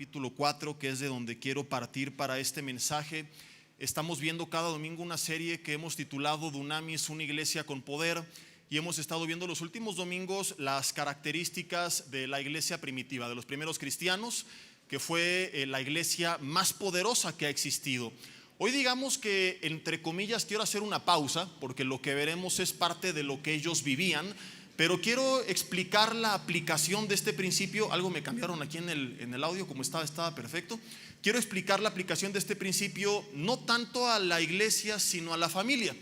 capítulo 4, que es de donde quiero partir para este mensaje. Estamos viendo cada domingo una serie que hemos titulado Dunamis, una iglesia con poder, y hemos estado viendo los últimos domingos las características de la iglesia primitiva, de los primeros cristianos, que fue la iglesia más poderosa que ha existido. Hoy digamos que, entre comillas, quiero hacer una pausa, porque lo que veremos es parte de lo que ellos vivían, pero quiero explicar la aplicación de este principio. Algo me cambiaron aquí en el audio, como estaba perfecto. Quiero explicar la aplicación de este principio no tanto a la iglesia, sino a la familia.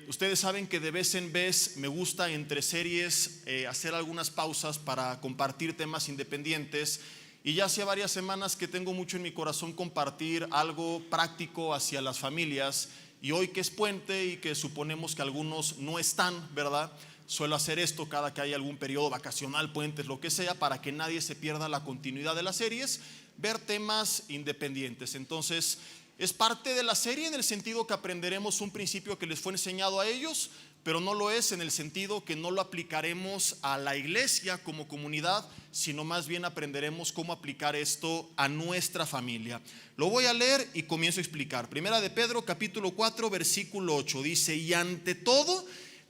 Ustedes saben que de vez en vez me gusta entre series hacer algunas pausas para compartir temas independientes. Y ya hace varias semanas que tengo mucho en mi corazón compartir algo práctico hacia las familias. Y hoy que es puente y que suponemos que algunos no están, ¿verdad? Suelo hacer esto cada que hay algún periodo vacacional, puentes, lo que sea, para que nadie se pierda la continuidad de las series, ver temas independientes. Entonces, es parte de la serie en el sentido que aprenderemos un principio que les fue enseñado a ellos, pero no lo es en el sentido que no lo aplicaremos a la iglesia como comunidad, sino más bien aprenderemos cómo aplicar esto a nuestra familia. Lo voy a leer y comienzo a explicar. Primera de Pedro, capítulo 4, versículo 8, dice: y ante todo,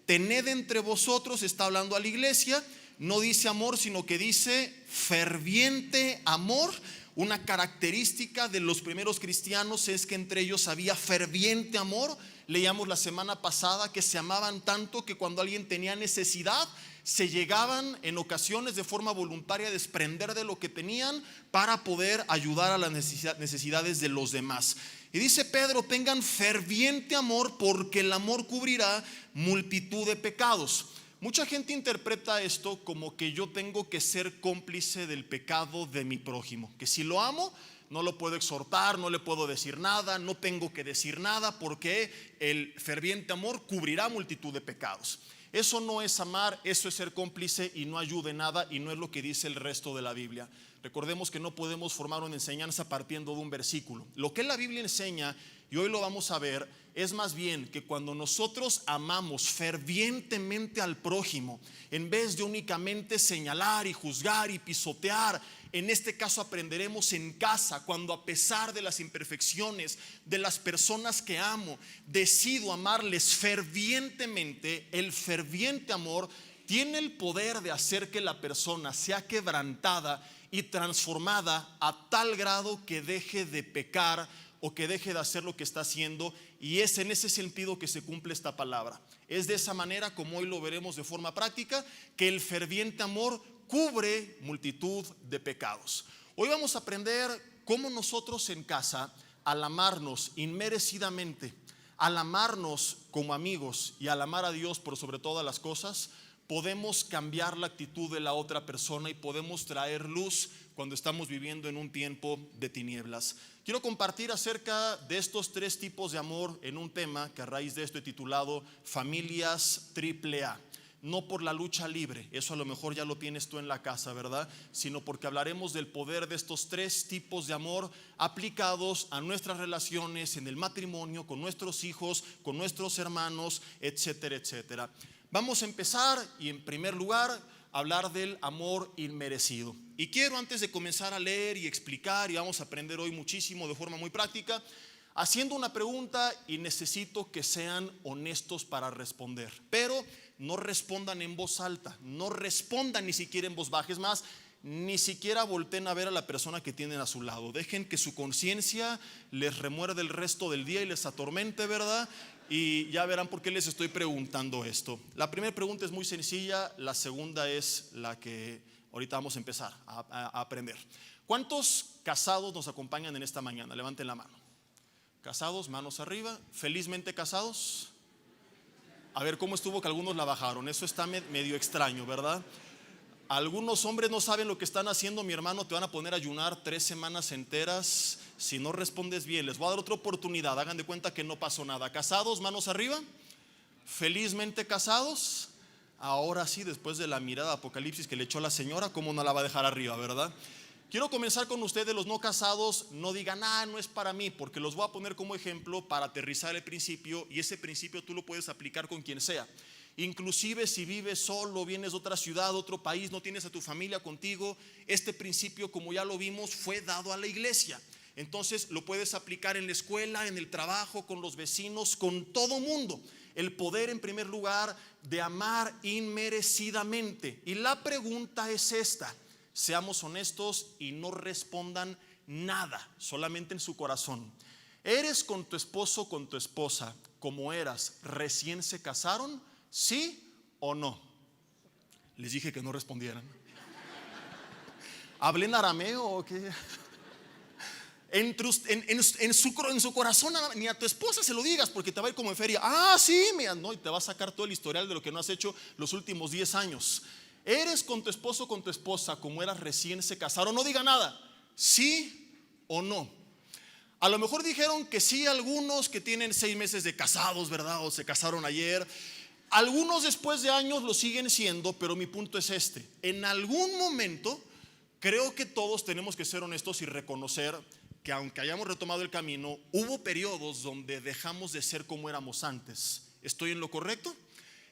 tened entre vosotros, está hablando a la iglesia, no dice amor, sino que dice ferviente amor. Una característica de los primeros cristianos es que entre ellos había ferviente amor. Leíamos la semana pasada que se amaban tanto que cuando alguien tenía necesidad, se llegaban en ocasiones de forma voluntaria a desprender de lo que tenían para poder ayudar a las necesidades de los demás. Y dice Pedro: tengan ferviente amor, porque el amor cubrirá multitud de pecados. Mucha gente interpreta esto como que yo tengo que ser cómplice del pecado de mi prójimo, que si lo amo no lo puedo exhortar, no le puedo decir nada, no tengo que decir nada, porque el ferviente amor cubrirá multitud de pecados. Eso no es amar, eso es ser cómplice y no ayuda en nada, y no es lo que dice el resto de la Biblia. Recordemos que no podemos formar una enseñanza partiendo de un versículo. Lo que la Biblia enseña, y hoy lo vamos a ver, es más bien que cuando nosotros amamos fervientemente al prójimo, en vez de únicamente señalar y juzgar y pisotear, en este caso aprenderemos en casa, cuando a pesar de las imperfecciones de las personas que amo, decido amarles fervientemente. El ferviente amor tiene el poder de hacer que la persona sea quebrantada y transformada a tal grado que deje de pecar o que deje de hacer lo que está haciendo. Y es en ese sentido que se cumple esta palabra. Es de esa manera, como hoy lo veremos de forma práctica, que el ferviente amor cubre multitud de pecados. Hoy vamos a aprender cómo nosotros en casa, al amarnos inmerecidamente, al amarnos como amigos y al amar a Dios por sobre todas las cosas, podemos cambiar la actitud de la otra persona y podemos traer luz cuando estamos viviendo en un tiempo de tinieblas. Quiero compartir acerca de estos tres tipos de amor en un tema que a raíz de esto he titulado Familias AAA. No por la lucha libre, eso a lo mejor ya lo tienes tú en la casa, ¿verdad? Sino porque hablaremos del poder de estos tres tipos de amor aplicados a nuestras relaciones en el matrimonio, con nuestros hijos, con nuestros hermanos, etcétera, etcétera. Vamos a empezar y en primer lugar hablar del amor inmerecido. Y quiero, antes de comenzar a leer y explicar, y vamos a aprender hoy muchísimo de forma muy práctica, haciendo una pregunta, y necesito que sean honestos para responder, pero no respondan en voz alta, no respondan ni siquiera en voz baja. Es más, ni siquiera volteen a ver a la persona que tienen a su lado. Dejen que su conciencia les remuerde el resto del día y les atormente, ¿verdad? Y ya verán por qué les estoy preguntando esto. La primera pregunta es muy sencilla, la segunda es la que ahorita vamos a empezar a aprender. ¿Cuántos casados nos acompañan en esta mañana? Levanten la mano. Casados, manos arriba. ¿Felizmente casados? A ver, ¿cómo estuvo que algunos la bajaron? Eso está medio extraño, ¿verdad? Algunos hombres no saben lo que están haciendo, mi hermano. Te van a poner a ayunar 3 semanas enteras si no respondes bien. Les voy a dar otra oportunidad, hagan de cuenta que no pasó nada. ¿Casados, manos arriba? ¿Felizmente casados? Ahora sí, después de la mirada apocalipsis que le echó la señora, ¿cómo no la va a dejar arriba, verdad? Quiero comenzar con ustedes, los no casados. No digan, no es para mí, porque los voy a poner como ejemplo para aterrizar el principio, y ese principio tú lo puedes aplicar con quien sea. Inclusive si vives solo, vienes de otra ciudad, otro país, no tienes a tu familia contigo, este principio, como ya lo vimos, fue dado a la iglesia. Entonces lo puedes aplicar en la escuela, en el trabajo, con los vecinos, con todo mundo. El poder, en primer lugar, de amar inmerecidamente. Y la pregunta es esta: seamos honestos y no respondan nada, solamente en su corazón. ¿Eres con tu esposo, con tu esposa, como eras recién se casaron? ¿Sí o no? Les dije que no respondieran. ¿Hablé en arameo o qué? En su corazón, ni a tu esposa se lo digas, porque te va a ir como en feria. Ah, sí, no, y te va a sacar todo el historial de lo que no has hecho los últimos 10 años. ¿Eres con tu esposo, con tu esposa, como eras recién se casaron? No diga nada, sí o no. A lo mejor dijeron que sí algunos que tienen 6 meses de casados, ¿verdad? O se casaron ayer. Algunos después de años lo siguen siendo, pero mi punto es este: en algún momento creo que todos tenemos que ser honestos y reconocer que aunque hayamos retomado el camino, hubo periodos donde dejamos de ser como éramos antes. ¿Estoy en lo correcto?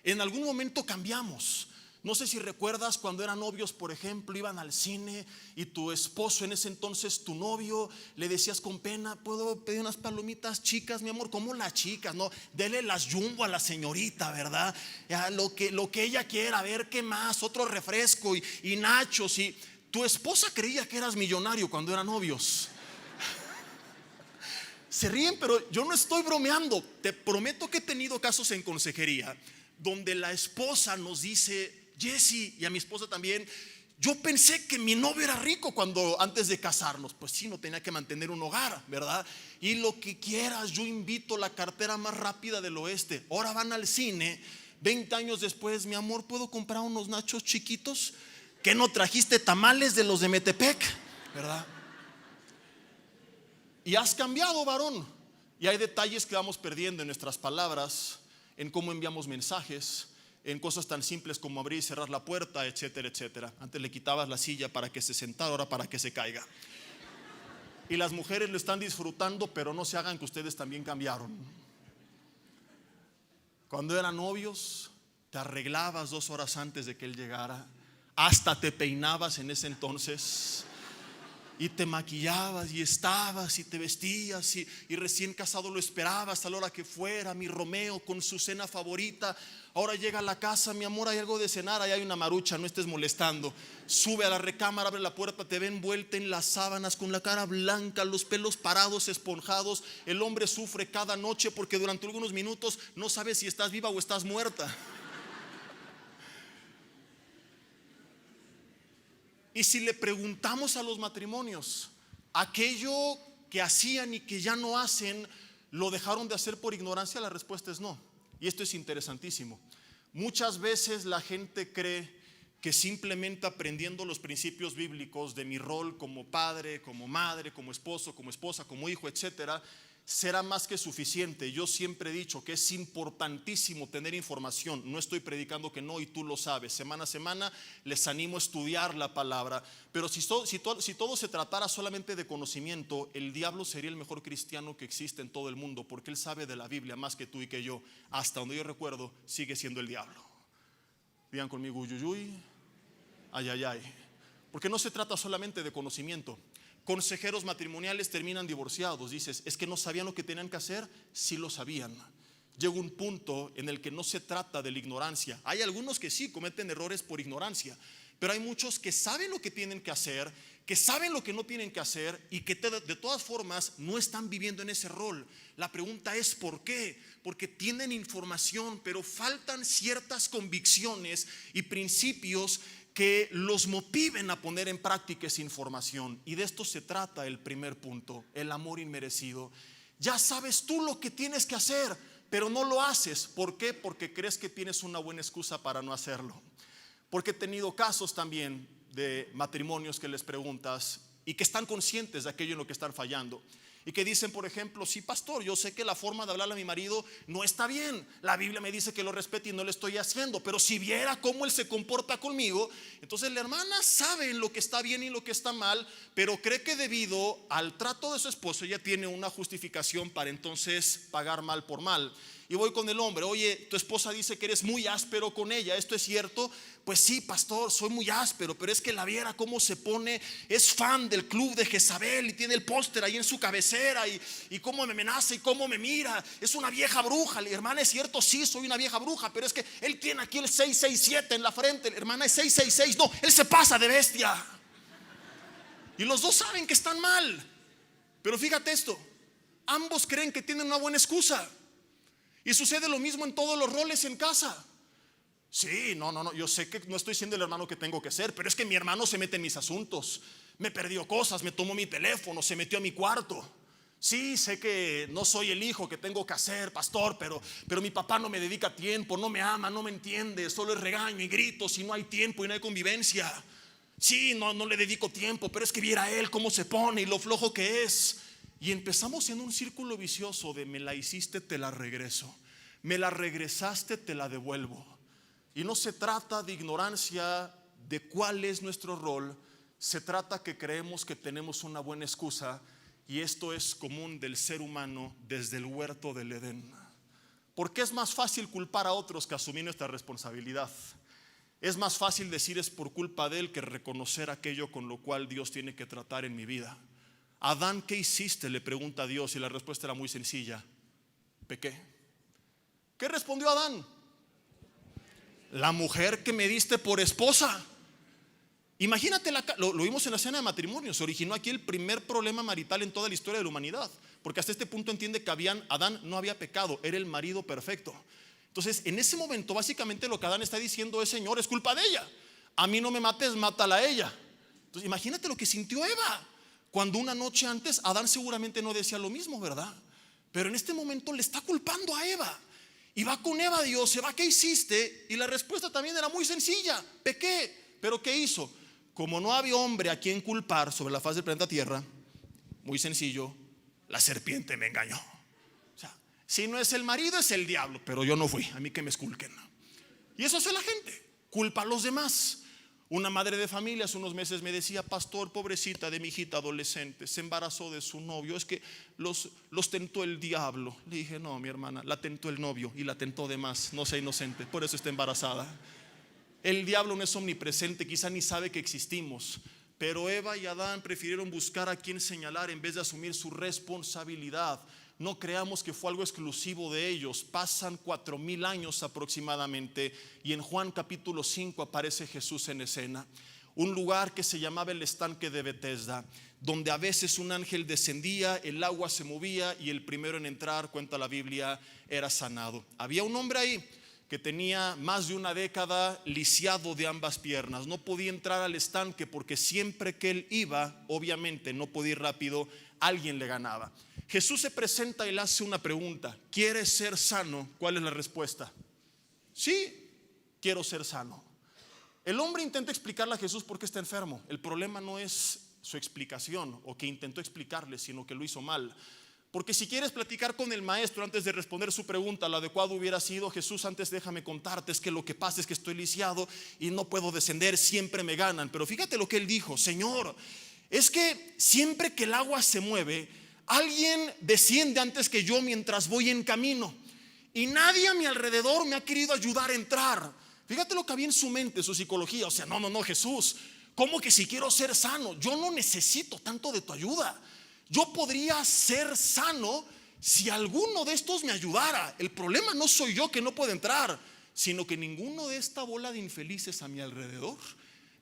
En algún momento cambiamos. No sé si recuerdas cuando eran novios, por ejemplo, iban al cine y tu esposo, en ese entonces tu novio, le decías con pena: ¿puedo pedir unas palomitas chicas, mi amor? ¿Cómo las chicas? No, dele las Jumbo a la señorita, ¿verdad? Ya, lo que ella quiera, a ver qué más, otro refresco y nachos. Y tu esposa creía que eras millonario cuando eran novios. Se ríen, pero yo no estoy bromeando. Te prometo que he tenido casos en consejería donde la esposa nos dice: Jessy, y a mi esposa también, yo pensé que mi novio era rico antes de casarnos. Pues sí, no tenía que mantener un hogar, ¿verdad? Y lo que quieras, yo invito la cartera más rápida del oeste. Ahora van al cine, 20 años después: mi amor, ¿puedo comprar unos nachos chiquitos? ¿Qué no trajiste tamales de los de Metepec? ¿Verdad? Y has cambiado, varón. Y hay detalles que vamos perdiendo en nuestras palabras, en cómo enviamos mensajes, en cosas tan simples como abrir y cerrar la puerta, etcétera, etcétera. Antes le quitabas la silla para que se sentara, ahora para que se caiga. Y las mujeres lo están disfrutando, pero no se hagan que ustedes también cambiaron. Cuando eran novios, te arreglabas 2 horas antes de que él llegara, hasta te peinabas en ese entonces, y te maquillabas y estabas y te vestías, y recién casado lo esperabas a la hora que fuera, mi Romeo con su cena favorita. Ahora llega a la casa: mi amor, hay algo de cenar, ahí hay una marucha, no estés molestando. Sube a la recámara, abre la puerta, te ve envuelta en las sábanas, con la cara blanca, los pelos parados, esponjados. El hombre sufre cada noche porque durante algunos minutos no sabe si estás viva o estás muerta. Y si le preguntamos a los matrimonios, aquello que hacían y que ya no hacen, ¿lo dejaron de hacer por ignorancia? La respuesta es no. Y esto es interesantísimo. Muchas veces la gente cree que simplemente aprendiendo los principios bíblicos de mi rol como padre, como madre, como esposo, como esposa, como hijo, etcétera, será más que suficiente. Yo siempre he dicho que es importantísimo tener información. No estoy predicando que no, y tú lo sabes. Semana a semana les animo a estudiar la palabra. Pero si todo se tratara solamente de conocimiento, el diablo sería el mejor cristiano que existe en todo el mundo, porque él sabe de la Biblia más que tú y que yo. Hasta donde yo recuerdo, sigue siendo el diablo. Digan conmigo: uyuyuy, ay, ay, ay. Porque no se trata solamente de conocimiento. Consejeros matrimoniales terminan divorciados. Dices: es que no sabían lo que tenían que hacer. Sí lo sabían. Llega un punto en el que no se trata de la ignorancia. Hay algunos que sí cometen errores por ignorancia, pero hay muchos que saben lo que tienen que hacer, que saben lo que no tienen que hacer, y que de todas formas no están viviendo en ese rol. La pregunta es: ¿por qué? Porque tienen información, pero faltan ciertas convicciones y principios que los motiven a poner en práctica esa información. Y de esto se trata el primer punto: el amor inmerecido. Ya sabes tú lo que tienes que hacer, pero no lo haces. ¿Por qué? Porque crees que tienes una buena excusa para no hacerlo. Porque he tenido casos también de matrimonios que les preguntas y que están conscientes de aquello en lo que están fallando, Y que dicen, por ejemplo, sí, pastor, yo sé que la forma de hablarle a mi marido no está bien. La Biblia me dice que lo respete y no lo estoy haciendo. Pero si viera cómo él se comporta conmigo, entonces la hermana sabe en lo que está bien y lo que está mal, pero cree que debido al trato de su esposo ella tiene una justificación para entonces pagar mal por mal. Y voy con el hombre, oye, tu esposa dice que eres muy áspero con ella, ¿esto es cierto? Pues sí, pastor, soy muy áspero, pero es que la viera cómo se pone, es fan del club de Jezabel y tiene el póster ahí en su cabecera y cómo me amenaza y cómo me mira, es una vieja bruja. La hermana, es cierto, sí, soy una vieja bruja, pero es que él tiene aquí el 667 en la frente, la hermana es 666, no, él se pasa de bestia. Y los dos saben que están mal, pero fíjate esto, ambos creen que tienen una buena excusa. Y sucede lo mismo en todos los roles en casa. Sí, no, yo sé que no estoy siendo el hermano que tengo que ser, pero es que mi hermano se mete en mis asuntos, me perdió cosas, me tomó mi teléfono, se metió a mi cuarto. Sí, sé que no soy el hijo que tengo que hacer, pastor, pero mi papá no me dedica tiempo, no me ama, no me entiende, solo es regaño y gritos y no hay tiempo y no hay convivencia. Sí, no le dedico tiempo, pero es que viera él cómo se pone y lo flojo que es. Y empezamos en un círculo vicioso de me la hiciste, te la regreso, me la regresaste, te la devuelvo. Y no se trata de ignorancia de cuál es nuestro rol, se trata que creemos que tenemos una buena excusa. Y esto es común del ser humano desde el huerto del Edén. Porque es más fácil culpar a otros que asumir nuestra responsabilidad. Es más fácil decir es por culpa de él que reconocer aquello con lo cual Dios tiene que tratar en mi vida. Adán, ¿qué hiciste?, le pregunta a Dios, y la respuesta era muy sencilla: pequé. ¿Qué respondió Adán? La mujer que me diste por esposa. Imagínate, lo vimos en la cena de matrimonio. Se originó aquí el primer problema marital en toda la historia de la humanidad, porque hasta este punto entiende que Adán no había pecado, era el marido perfecto. Entonces en ese momento básicamente lo que Adán está diciendo es: Señor, es culpa de ella, a mí no me mates, mátala a ella. Entonces imagínate lo que sintió Eva, cuando una noche antes Adán seguramente no decía lo mismo, ¿verdad? Pero en este momento le está culpando a Eva. Y va con Eva a Dios, se va, ¿qué hiciste? Y la respuesta también era muy sencilla: pequé. ¿Pero qué hizo? Como no había hombre a quien culpar sobre la faz del planeta Tierra, muy sencillo, la serpiente me engañó. O sea, si no es el marido, es el diablo, pero yo no fui, a mí que me esculquen. Y eso hace la gente, culpa a los demás. Una madre de familia hace unos meses me decía: pastor, pobrecita de mi hijita adolescente, se embarazó de su novio, es que los tentó el diablo. Le dije: no, mi hermana, la tentó el novio y la tentó de más, no sea inocente, por eso está embarazada. El diablo no es omnipresente, quizá ni sabe que existimos, pero Eva y Adán prefirieron buscar a quien señalar en vez de asumir su responsabilidad. No creamos que fue algo exclusivo de ellos. Pasan 4000 años aproximadamente y en Juan capítulo 5 aparece Jesús en escena. Un lugar que se llamaba el estanque de Betesda, donde a veces un ángel descendía, el agua se movía y el primero en entrar, cuenta la Biblia, era sanado. Había un hombre ahí que tenía más de una década lisiado de ambas piernas. No podía entrar al estanque porque siempre que él iba, obviamente no podía ir rápido, alguien le ganaba. Jesús se presenta y le hace una pregunta: ¿quieres ser sano? ¿Cuál es la respuesta? Sí, quiero ser sano. El hombre intenta explicarle a Jesús por qué está enfermo. El problema no es su explicación o que intentó explicarle, sino que lo hizo mal. Porque si quieres platicar con el maestro antes de responder su pregunta, lo adecuado hubiera sido: Jesús, antes déjame contarte, es que lo que pasa es que estoy lisiado y no puedo descender, siempre me ganan. Pero fíjate lo que él dijo: Señor, es que siempre que el agua se mueve, alguien desciende antes que yo mientras voy en camino y nadie a mi alrededor me ha querido ayudar a entrar. Fíjate lo que había en su mente, su psicología. O sea, no, Jesús, ¿cómo que si quiero ser sano? Yo no necesito tanto de tu ayuda. Yo podría ser sano si alguno de estos me ayudara. El problema no soy yo que no puedo entrar, sino que ninguno de esta bola de infelices a mi alrededor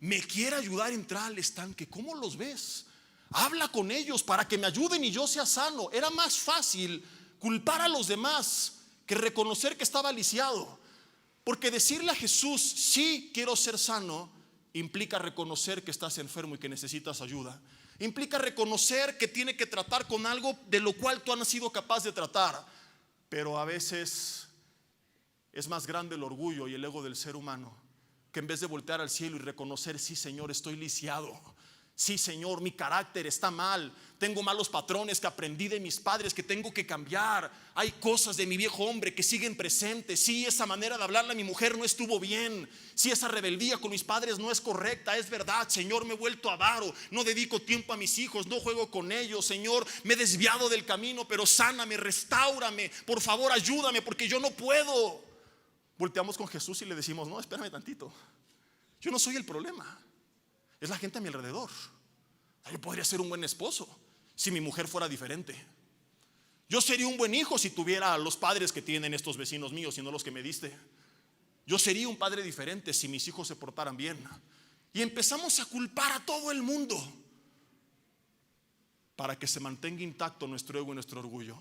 me quiere ayudar a entrar al estanque. ¿Cómo los ves? Habla con ellos para que me ayuden y yo sea sano. Era más fácil culpar a los demás que reconocer que estaba lisiado. Porque decirle a Jesús: sí, quiero ser sano, implica reconocer que estás enfermo y que necesitas ayuda. Implica reconocer que tiene que tratar con algo de lo cual tú no has sido capaz de tratar. Pero a veces es más grande el orgullo y el ego del ser humano, que en vez de voltear al cielo y reconocer: sí, Señor, estoy lisiado, Sí, Señor, mi carácter está mal. Tengo malos patrones que aprendí de mis padres que tengo que cambiar. Hay cosas de mi viejo hombre que siguen presentes. Sí, esa manera de hablarle a mi mujer no estuvo bien. Sí, esa rebeldía con mis padres no es correcta. Es verdad, Señor, me he vuelto avaro. No dedico tiempo a mis hijos, no juego con ellos. Señor, me he desviado del camino, pero sáname, restáurame. Por favor, ayúdame porque yo no puedo. Volteamos con Jesús y le decimos: no, espérame tantito. Yo no soy el problema. Es la gente a mi alrededor. Yo podría ser un buen esposo si mi mujer fuera diferente. Yo sería un buen hijo si tuviera los padres que tienen estos vecinos míos y no los que me diste. Yo sería un padre diferente si mis hijos se portaran bien. Y empezamos a culpar a todo el mundo para que se mantenga intacto nuestro ego y nuestro orgullo.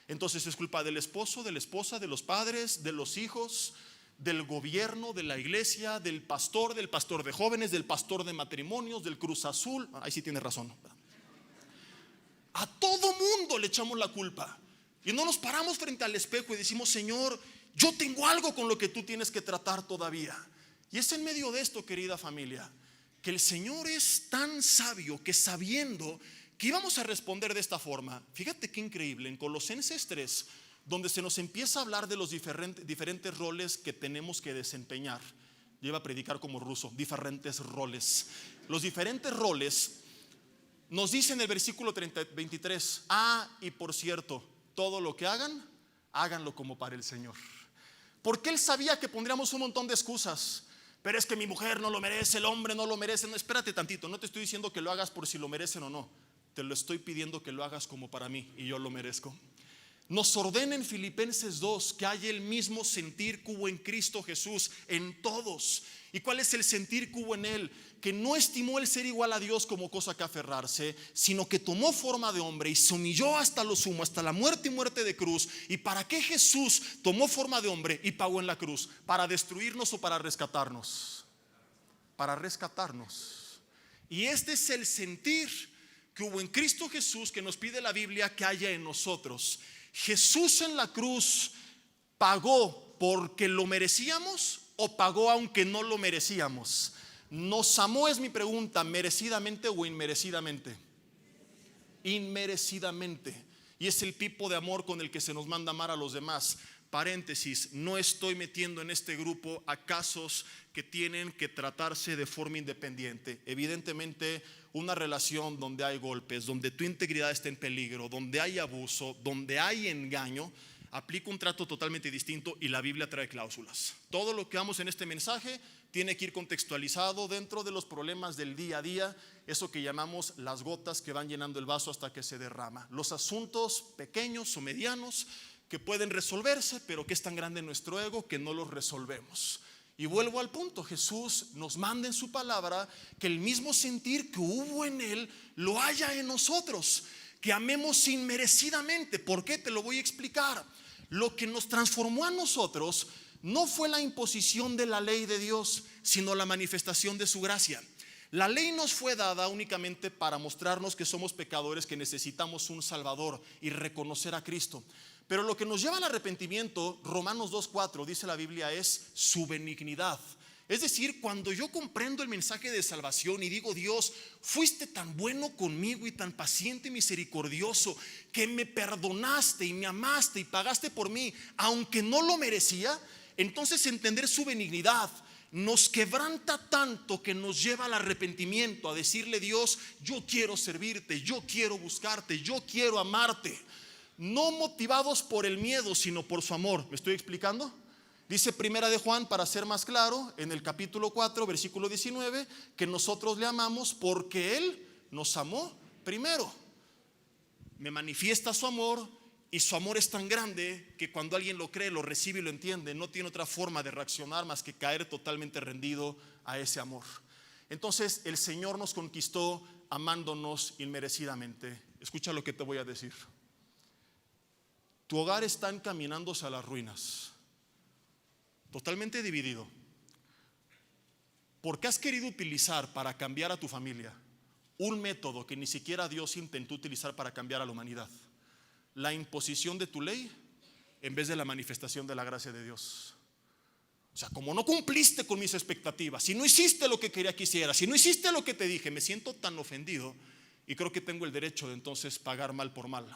Entonces es culpa del esposo, de la esposa, de los padres, de los hijos, del gobierno, de la iglesia, del pastor de jóvenes, del pastor de matrimonios, del Cruz Azul. Ahí sí tiene razón. A todo mundo le echamos la culpa y no nos paramos frente al espejo y decimos: Señor, yo tengo algo con lo que tú tienes que tratar todavía. Y es en medio de esto, querida familia, que el Señor es tan sabio que, sabiendo que íbamos a responder de esta forma, fíjate qué increíble, en Colosenses 3, donde se nos empieza a hablar de los diferentes roles que tenemos que desempeñar. Yo iba a predicar como ruso, diferentes roles. Los diferentes roles nos dice en el versículo 23: y por cierto, todo lo que hagan, háganlo como para el Señor. Porque Él sabía que pondríamos un montón de excusas. Pero es que mi mujer no lo merece, el hombre no lo merece. No, espérate tantito, no te estoy diciendo que lo hagas por si lo merecen o no. Te lo estoy pidiendo que lo hagas como para mí, y yo lo merezco. Nos ordena en Filipenses 2 que haya el mismo sentir que hubo en Cristo Jesús en todos. ¿Y cuál es el sentir que hubo en Él? Que no estimó el ser igual a Dios como cosa que aferrarse, sino que tomó forma de hombre y se humilló hasta lo sumo, hasta la muerte y muerte de cruz. ¿Y para qué Jesús tomó forma de hombre y pagó en la cruz? ¿Para destruirnos o para rescatarnos? Para rescatarnos. Y este es el sentir que hubo en Cristo Jesús, que nos pide la Biblia que haya en nosotros. Jesús en la cruz pagó porque lo merecíamos, o pagó aunque no lo merecíamos. Nos amó, es mi pregunta, merecidamente o inmerecidamente. Inmerecidamente. Y es el tipo de amor con el que se nos manda amar a los demás. Paréntesis, no estoy metiendo en este grupo a casos que tienen que tratarse de forma independiente. Evidentemente, una relación donde hay golpes, donde tu integridad está en peligro, donde hay abuso, donde hay engaño, aplica un trato totalmente distinto, y la Biblia trae cláusulas. Todo lo que vamos en este mensaje tiene que ir contextualizado dentro de los problemas del día a día, eso que llamamos las gotas que van llenando el vaso hasta que se derrama. Los asuntos pequeños o medianos que pueden resolverse, pero que es tan grande nuestro ego que no los resolvemos. Y vuelvo al punto: Jesús nos manda en su palabra que el mismo sentir que hubo en Él lo haya en nosotros, que amemos inmerecidamente. ¿Por qué? Te lo voy a explicar. Lo que nos transformó a nosotros no fue la imposición de la ley de Dios, sino la manifestación de su gracia. La ley nos fue dada únicamente para mostrarnos que somos pecadores, que necesitamos un Salvador y reconocer a Cristo. Pero lo que nos lleva al arrepentimiento, Romanos 2:4 dice la Biblia, es su benignidad. Es decir, cuando yo comprendo el mensaje de salvación y digo: Dios, fuiste tan bueno conmigo y tan paciente y misericordioso, que me perdonaste y me amaste y pagaste por mí, aunque no lo merecía. Entonces entender su benignidad nos quebranta tanto que nos lleva al arrepentimiento, a decirle: Dios, yo quiero servirte, yo quiero buscarte, yo quiero amarte. No motivados por el miedo, sino por su amor. ¿Me estoy explicando? Dice Primera de Juan, para ser más claro, en el capítulo 4, versículo 19, que nosotros le amamos porque Él nos amó primero. Me manifiesta su amor, y su amor es tan grande que cuando alguien lo cree, lo recibe y lo entiende, no tiene otra forma de reaccionar más que caer totalmente rendido a ese amor. Entonces el Señor nos conquistó amándonos inmerecidamente. Escucha lo que te voy a decir. Tu hogar está encaminándose a las ruinas, totalmente dividido, porque has querido utilizar para cambiar a tu familia un método que ni siquiera Dios intentó utilizar para cambiar a la humanidad: la imposición de tu ley en vez de la manifestación de la gracia de Dios. O sea, como no cumpliste con mis expectativas, si no hiciste lo que quería que hicieras, si no hiciste lo que te dije, me siento tan ofendido y creo que tengo el derecho de entonces pagar mal por mal.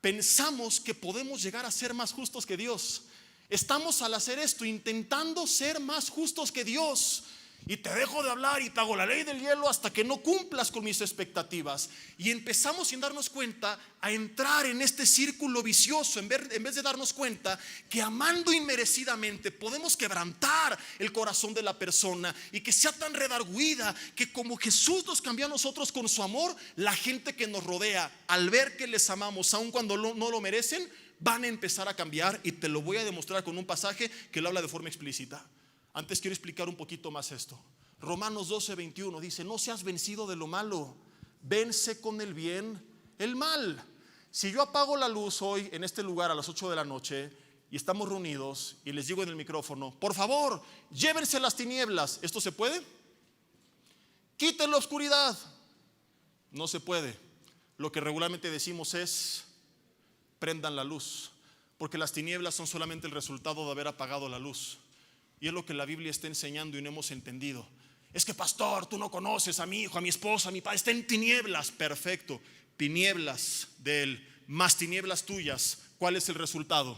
Pensamos que podemos llegar a ser más justos que Dios. Estamos al hacer esto intentando ser más justos que Dios. Y te dejo de hablar y te hago la ley del hielo hasta que no cumplas con mis expectativas. Y empezamos sin darnos cuenta a entrar en este círculo vicioso en vez de darnos cuenta que amando inmerecidamente podemos quebrantar el corazón de la persona y que sea tan redarguida que como Jesús nos cambió a nosotros con su amor, la gente que nos rodea al ver que les amamos aun cuando no lo merecen, van a empezar a cambiar. Y te lo voy a demostrar con un pasaje que lo habla de forma explícita. Antes quiero explicar un poquito más esto. Romanos 12:21 dice: no seas vencido de lo malo, vence con el bien el mal. Si yo apago la luz hoy en este lugar a las 8 de la noche y estamos reunidos y les digo en el micrófono: por favor, llévense las tinieblas, ¿esto se puede? Quiten la oscuridad. No se puede. Lo que regularmente decimos es: prendan la luz, porque las tinieblas son solamente el resultado de haber apagado la luz. Y es lo que la Biblia está enseñando y no hemos entendido. Es que, pastor, tú no conoces a mi hijo, a mi esposa, a mi padre. Está en tinieblas. Perfecto. Tinieblas de él más tinieblas tuyas. ¿Cuál es el resultado?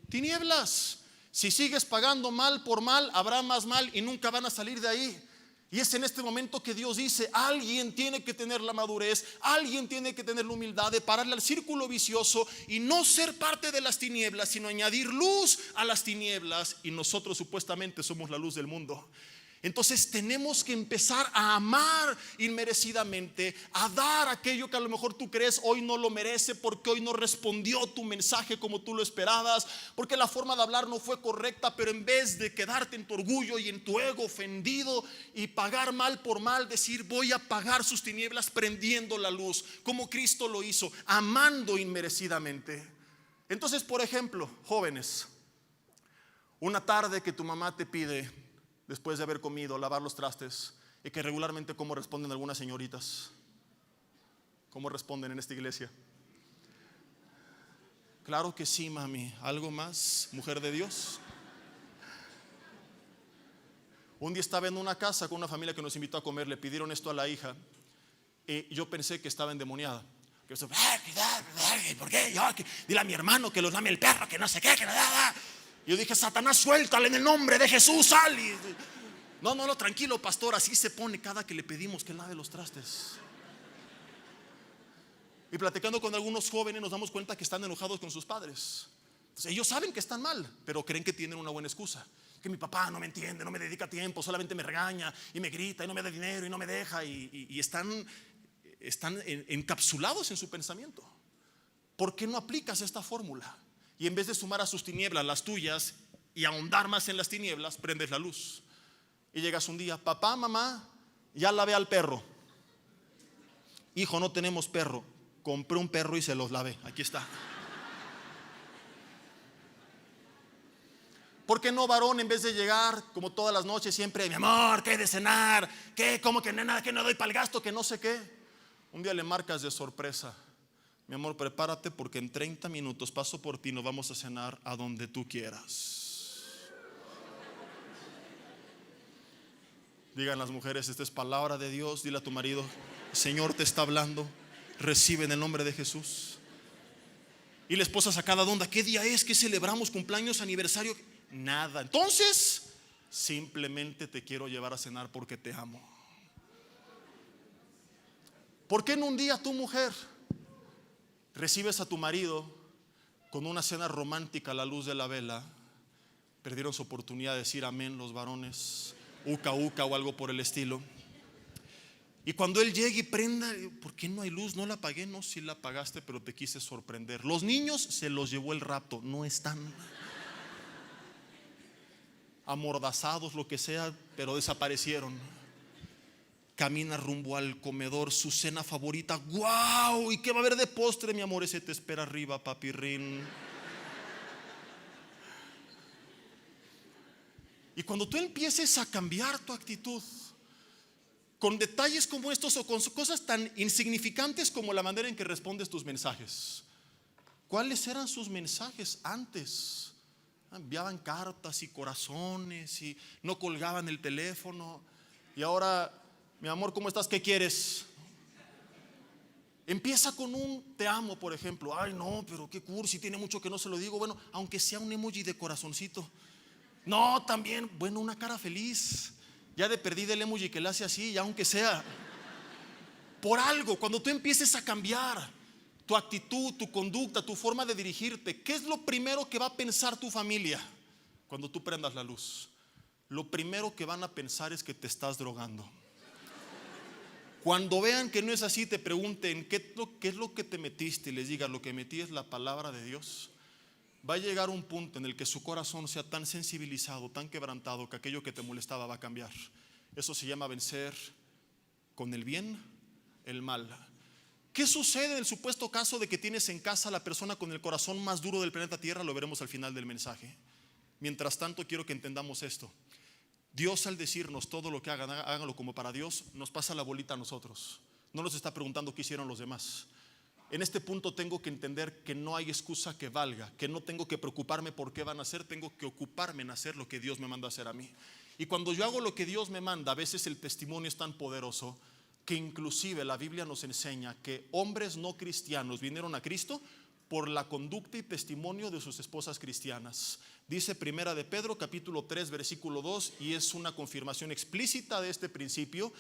Tinieblas. Si sigues pagando mal por mal, habrá más mal y nunca van a salir de ahí. Y es en este momento que Dios dice: alguien tiene que tener la madurez, alguien tiene que tener la humildad de pararle al círculo vicioso y no ser parte de las tinieblas, sino añadir luz a las tinieblas. Y nosotros supuestamente somos la luz del mundo. Entonces tenemos que empezar a amar inmerecidamente, a dar aquello que a lo mejor tú crees hoy no lo merece, porque hoy no respondió tu mensaje como tú lo esperabas, porque la forma de hablar no fue correcta. Pero en vez de quedarte en tu orgullo y en tu ego ofendido y pagar mal por mal, decir: voy a pagar sus tinieblas prendiendo la luz, como Cristo lo hizo, amando inmerecidamente. Entonces, por ejemplo, jóvenes, una tarde que tu mamá te pide, después de haber comido, lavar los trastes, y que regularmente, ¿cómo responden algunas señoritas? ¿Cómo responden en esta iglesia? Claro que sí, mami. ¿Algo más, mujer de Dios? Un día estaba en una casa con una familia que nos invitó a comer. Le pidieron esto a la hija y yo pensé que estaba endemoniada. ¿Por qué? Dile a mi hermano que los lame el perro, que no sé qué, que nada. Yo dije: Satanás, suéltale en el nombre de Jesús, sal. No, tranquilo, pastor. Así se pone cada que le pedimos que lave los trastes. Y platicando con algunos jóvenes nos damos cuenta que están enojados con sus padres. Entonces, ellos saben que están mal, pero creen que tienen una buena excusa. Que mi papá no me entiende, no me dedica tiempo, solamente me regaña y me grita y no me da dinero y no me deja. Y están encapsulados en su pensamiento. ¿Por qué no aplicas esta fórmula? Y en vez de sumar a sus tinieblas las tuyas y ahondar más en las tinieblas, prendes la luz. Y llegas un día: papá, mamá, ya lavé al perro. Hijo, no tenemos perro. Compré un perro y se los lavé. Aquí está. ¿Por qué no, varón, en vez de llegar como todas las noches siempre: mi amor, ¿qué hay de cenar? ¿Qué? ¿Cómo que nada? ¿Que no doy para el gasto? Que no sé qué. Un día le marcas de sorpresa: mi amor, prepárate porque en 30 minutos paso por ti, nos vamos a cenar a donde tú quieras. Digan las mujeres: esta es palabra de Dios. Dile a tu marido: el Señor te está hablando, recibe en el nombre de Jesús. Y la esposa sacada de onda: ¿qué día es? ¿Qué celebramos? ¿Cumpleaños? ¿Aniversario? Nada. Entonces, simplemente te quiero llevar a cenar porque te amo. ¿Por qué en un día tu mujer recibes a tu marido con una cena romántica a la luz de la vela? Perdieron su oportunidad de decir amén los varones, uca uca o algo por el estilo. Y cuando él llegue y prenda: ¿por qué no hay luz? No la apagué. No, sí la apagaste, pero te quise sorprender. Los niños se los llevó el rapto, no están. Amordazados, lo que sea, pero desaparecieron. Camina rumbo al comedor, su cena favorita. ¡Guau! ¿Y qué va a haber de postre, mi amor? Ese te espera arriba, papirrín. Y cuando tú empieces a cambiar tu actitud con detalles como estos, o con cosas tan insignificantes como la manera en que respondes tus mensajes. ¿Cuáles eran sus mensajes antes Enviaban cartas y corazones y no colgaban el teléfono. Y ahora, mi amor, ¿cómo estás? ¿Qué quieres? Empieza con un te amo, por ejemplo. Ay, no, pero qué cursi, tiene mucho que no se lo digo. Bueno, aunque sea un emoji de corazoncito. No, también, bueno, una cara feliz. Ya de perdida el emoji que le hace así, ya aunque sea. Por algo, cuando tú empieces a cambiar tu actitud, tu conducta, tu forma de dirigirte, ¿qué es lo primero que va a pensar tu familia cuando tú prendas la luz? Lo primero que van a pensar es que te estás drogando. Cuando vean que no es así, te pregunten ¿qué es lo que te metiste? Y les digas, lo que metí es la palabra de Dios. Va a llegar un punto en el que su corazón sea tan sensibilizado, tan quebrantado, que aquello que te molestaba va a cambiar. Eso se llama vencer con el bien el mal. ¿Qué sucede en el supuesto caso de que tienes en casa a la persona con el corazón más duro del planeta Tierra? Lo veremos al final del mensaje. Mientras tanto, quiero que entendamos esto. Dios, al decirnos todo lo que hagan, háganlo como para Dios, nos pasa la bolita a nosotros. No nos está preguntando qué hicieron los demás. En este punto tengo que entender que no hay excusa que valga, que no tengo que preocuparme por qué van a hacer, tengo que ocuparme en hacer lo que Dios me manda a hacer a mí. Y cuando yo hago lo que Dios me manda, a veces el testimonio es tan poderoso que inclusive la Biblia nos enseña que hombres no cristianos vinieron a Cristo por la conducta y testimonio de sus esposas cristianas. Dice Primera de Pedro capítulo 3 versículo 2, y es una confirmación explícita de este principio,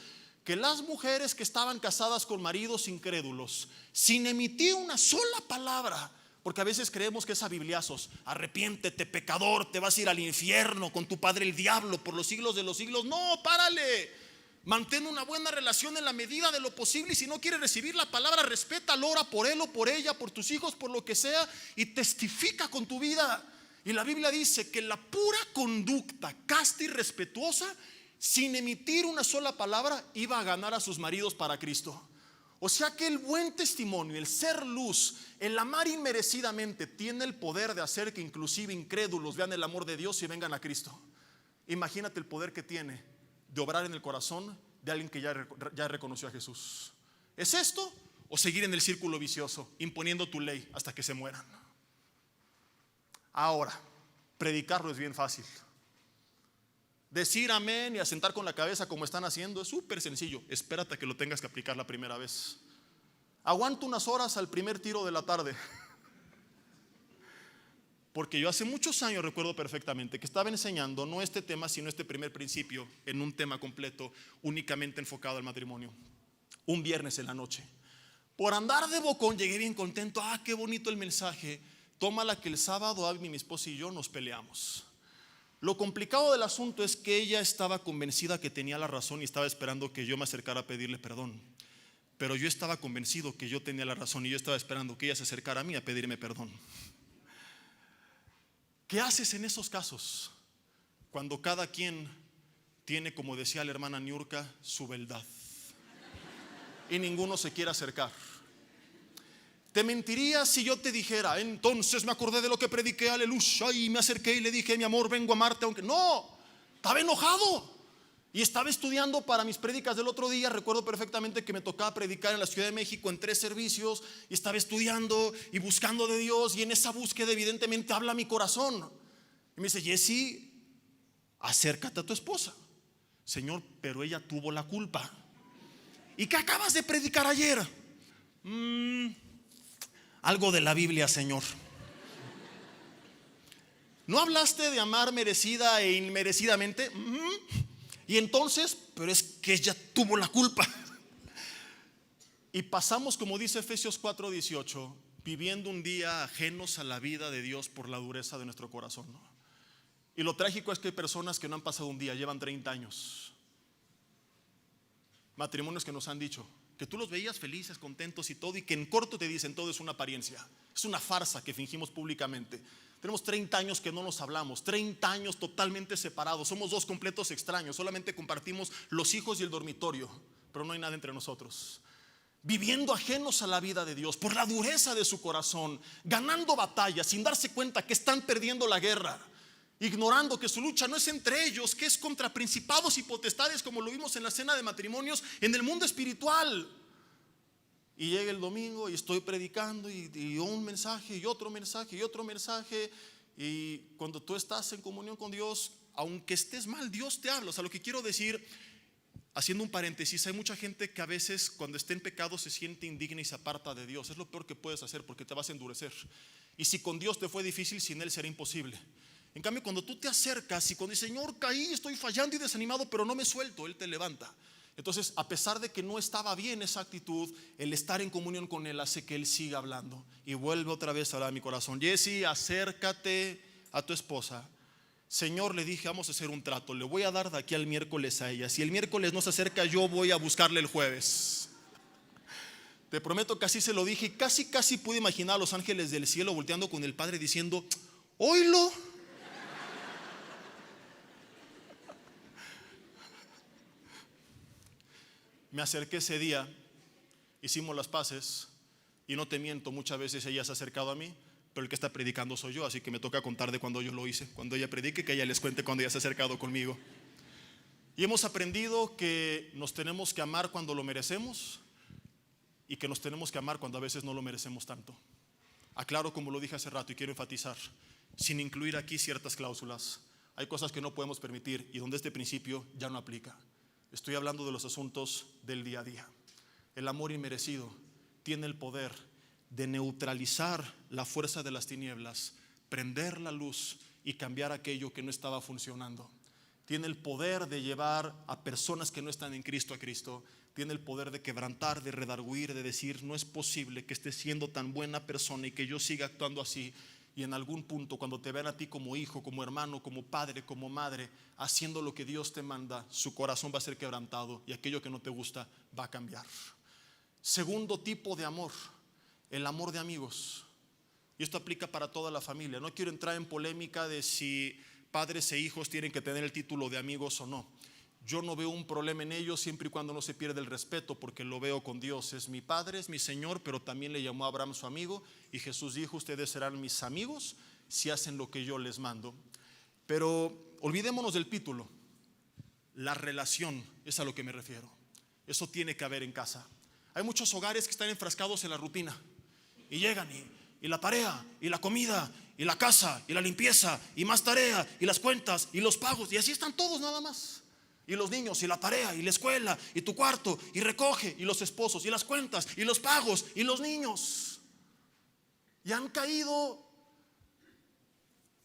que las mujeres que estaban casadas con maridos incrédulos, sin emitir una sola palabra, porque a veces creemos que es a bibliazos, arrepiéntete pecador, te vas a ir al infierno con tu padre el diablo por los siglos de los siglos. No, párale. Mantén una buena relación en la medida de lo posible, y si no quieres recibir la palabra, respétalo, ora por él o por ella, por tus hijos, por lo que sea, y testifica con tu vida. Y la Biblia dice que la pura conducta casta y respetuosa, sin emitir una sola palabra, iba a ganar a sus maridos para Cristo. O sea que el buen testimonio, el ser luz, el amar inmerecidamente, tiene el poder de hacer que inclusive incrédulos vean el amor de Dios y vengan a Cristo. Imagínate el poder que tiene de obrar en el corazón de alguien que ya reconoció a Jesús. ¿Es esto o seguir en el círculo vicioso, imponiendo tu ley hasta que se mueran? Ahora, predicarlo es bien fácil. Decir amén y asentar con la cabeza como están haciendo es súper sencillo. Espérate a que lo tengas que aplicar la primera vez. Aguanto unas horas al primer tiro de la tarde. Porque yo hace muchos años recuerdo perfectamente que estaba enseñando no este tema, sino este primer principio en un tema completo, únicamente enfocado al matrimonio. Un viernes en la noche. Por andar de bocón llegué bien contento. Qué bonito el mensaje. Tómala que el sábado Abby, mi esposa y yo nos peleamos. Lo complicado del asunto es que ella estaba convencida que tenía la razón y estaba esperando que yo me acercara a pedirle perdón. Pero yo estaba convencido que yo tenía la razón y yo estaba esperando que ella se acercara a mí a pedirme perdón. ¿Qué haces en esos casos? Cuando cada quien tiene, como decía la hermana Niurka, su beldad y ninguno se quiere acercar. Te mentiría si yo te dijera, entonces me acordé de lo que prediqué, aleluya, y me acerqué y le dije, mi amor, vengo a amarte, aunque no, estaba enojado. Y estaba estudiando para mis prédicas del otro día. Recuerdo perfectamente que me tocaba predicar en la Ciudad de México en 3 servicios, y estaba estudiando y buscando de Dios, y en esa búsqueda evidentemente habla mi corazón. Y me dice, Jesse, acércate a tu esposa. Señor, pero ella tuvo la culpa. ¿Y qué acabas de predicar ayer? Algo de la Biblia, Señor. ¿No hablaste de amar merecida e inmerecidamente? Y entonces, pero es que ella tuvo la culpa. Y pasamos, como dice Efesios 4:18, viviendo un día ajenos a la vida de Dios por la dureza de nuestro corazón. Y lo trágico es que hay personas que no han pasado un día, llevan 30 años. Matrimonios que nos han dicho que tú los veías felices, contentos y todo, y que en corto te dicen todo es una apariencia, es una farsa que fingimos públicamente. Tenemos 30 años que no nos hablamos, 30 años totalmente separados, somos dos completos extraños, solamente compartimos los hijos y el dormitorio, pero no hay nada entre nosotros. Viviendo ajenos a la vida de Dios por la dureza de su corazón, ganando batallas sin darse cuenta que están perdiendo la guerra, ignorando que su lucha no es entre ellos, que es contra principados y potestades, como lo vimos en la cena de matrimonios en el mundo espiritual. Y llega el domingo y estoy predicando y un mensaje y otro mensaje y otro mensaje, Y cuando tú estás en comunión con Dios, aunque estés mal, Dios te habla. O sea, lo que quiero decir, haciendo un paréntesis, hay mucha gente que a veces cuando está en pecado se siente indigna y se aparta de Dios. Es lo peor que puedes hacer, porque te vas a endurecer. Y si con Dios te fue difícil, sin Él será imposible. En cambio, cuando tú te acercas y cuando dices, Señor, caí, estoy fallando y desanimado, pero no me suelto, Él te levanta. Entonces, a pesar de que no estaba bien esa actitud, el estar en comunión con Él hace que Él siga hablando. Y vuelve otra vez a hablar a mi corazón. Jesse, acércate a tu esposa. Señor, le dije, vamos a hacer un trato. Le voy a dar de aquí al miércoles a ella. Si el miércoles no se acerca, yo voy a buscarle el jueves. Te prometo que así se lo dije. Y casi pude imaginar a los ángeles del cielo volteando con el Padre diciendo, oílo. Me acerqué ese día, hicimos las paces, y no te miento, muchas veces ella se ha acercado a mí, pero el que está predicando soy yo, así que me toca contar de cuando yo lo hice. Cuando ella predique, que ella les cuente cuando ella se ha acercado conmigo. Y hemos aprendido que nos tenemos que amar cuando lo merecemos y que nos tenemos que amar cuando a veces no lo merecemos tanto. Aclaro, como lo dije hace rato y quiero enfatizar, sin incluir aquí ciertas cláusulas. Hay cosas que no podemos permitir y donde este principio ya no aplica. Estoy hablando de los asuntos del día a día. El amor inmerecido tiene el poder de neutralizar la fuerza de las tinieblas, prender la luz y cambiar aquello que no estaba funcionando. Tiene el poder de llevar a personas que no están en Cristo a Cristo. Tiene el poder de quebrantar, de redarguir, de decir, no es posible que esté siendo tan buena persona y que yo siga actuando así. Y en algún punto, cuando te vean a ti como hijo, como hermano, como padre, como madre, haciendo lo que Dios te manda, su corazón va a ser quebrantado y aquello que no te gusta va a cambiar. Segundo tipo de amor, el amor de amigos. Y esto aplica para toda la familia. No quiero entrar en polémica de si padres e hijos tienen que tener el título de amigos o no. Yo no veo un problema en ello siempre y cuando no se pierde el respeto, porque lo veo con Dios. Es mi Padre, es mi Señor, pero también le llamó a Abraham su amigo, y Jesús dijo, ustedes serán mis amigos si hacen lo que yo les mando. Pero olvidémonos del título. La relación es a lo que me refiero. Eso tiene que haber en casa. Hay muchos hogares que están enfrascados en la rutina y llegan y la tarea y la comida y la casa y la limpieza y más tarea y las cuentas y los pagos, y así están todos nada más. Y los niños y la tarea y la escuela y tu cuarto y recoge, y los esposos y las cuentas y los pagos y los niños. Y han caído,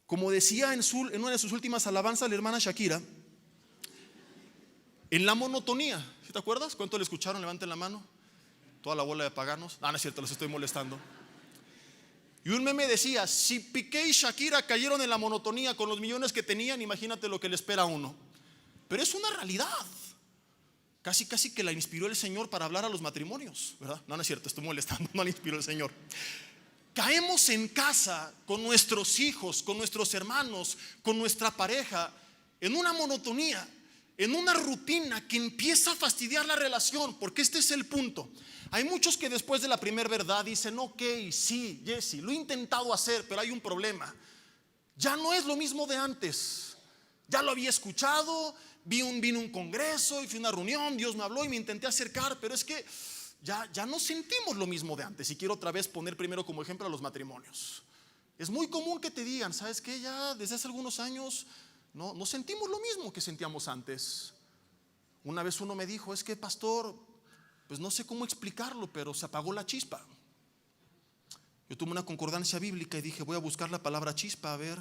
como decía en una de sus últimas alabanzas la hermana Shakira, en la monotonía. ¿Sí te acuerdas? ¿Cuánto le escucharon? Levanten la mano. Toda la bola de paganos. No es cierto, los estoy molestando. Y un meme decía, si Piqué y Shakira cayeron en la monotonía con los millones que tenían, imagínate lo que le espera a uno. Pero es una realidad. Casi que la inspiró el Señor para hablar a los matrimonios, ¿verdad? No es cierto, estoy molestando, no la inspiró el Señor. Caemos en casa con nuestros hijos, con nuestros hermanos, con nuestra pareja, en una monotonía, en una rutina que empieza a fastidiar la relación, porque este es el punto. Hay muchos que después de la primera verdad dicen, ok, sí, Jesse, lo he intentado hacer, pero hay un problema. Ya no es lo mismo de antes. Ya lo había escuchado, vino un congreso y fui a una reunión, Dios me habló y me intenté acercar, pero es que ya no sentimos lo mismo de antes. Y quiero otra vez poner primero como ejemplo a los matrimonios. Es muy común que te digan, ¿sabes qué? Ya desde hace algunos años no sentimos lo mismo que sentíamos antes. Una vez uno me dijo, es que pastor, pues no sé cómo explicarlo, pero se apagó la chispa. Yo tuve una concordancia bíblica y dije, voy a buscar la palabra chispa, a ver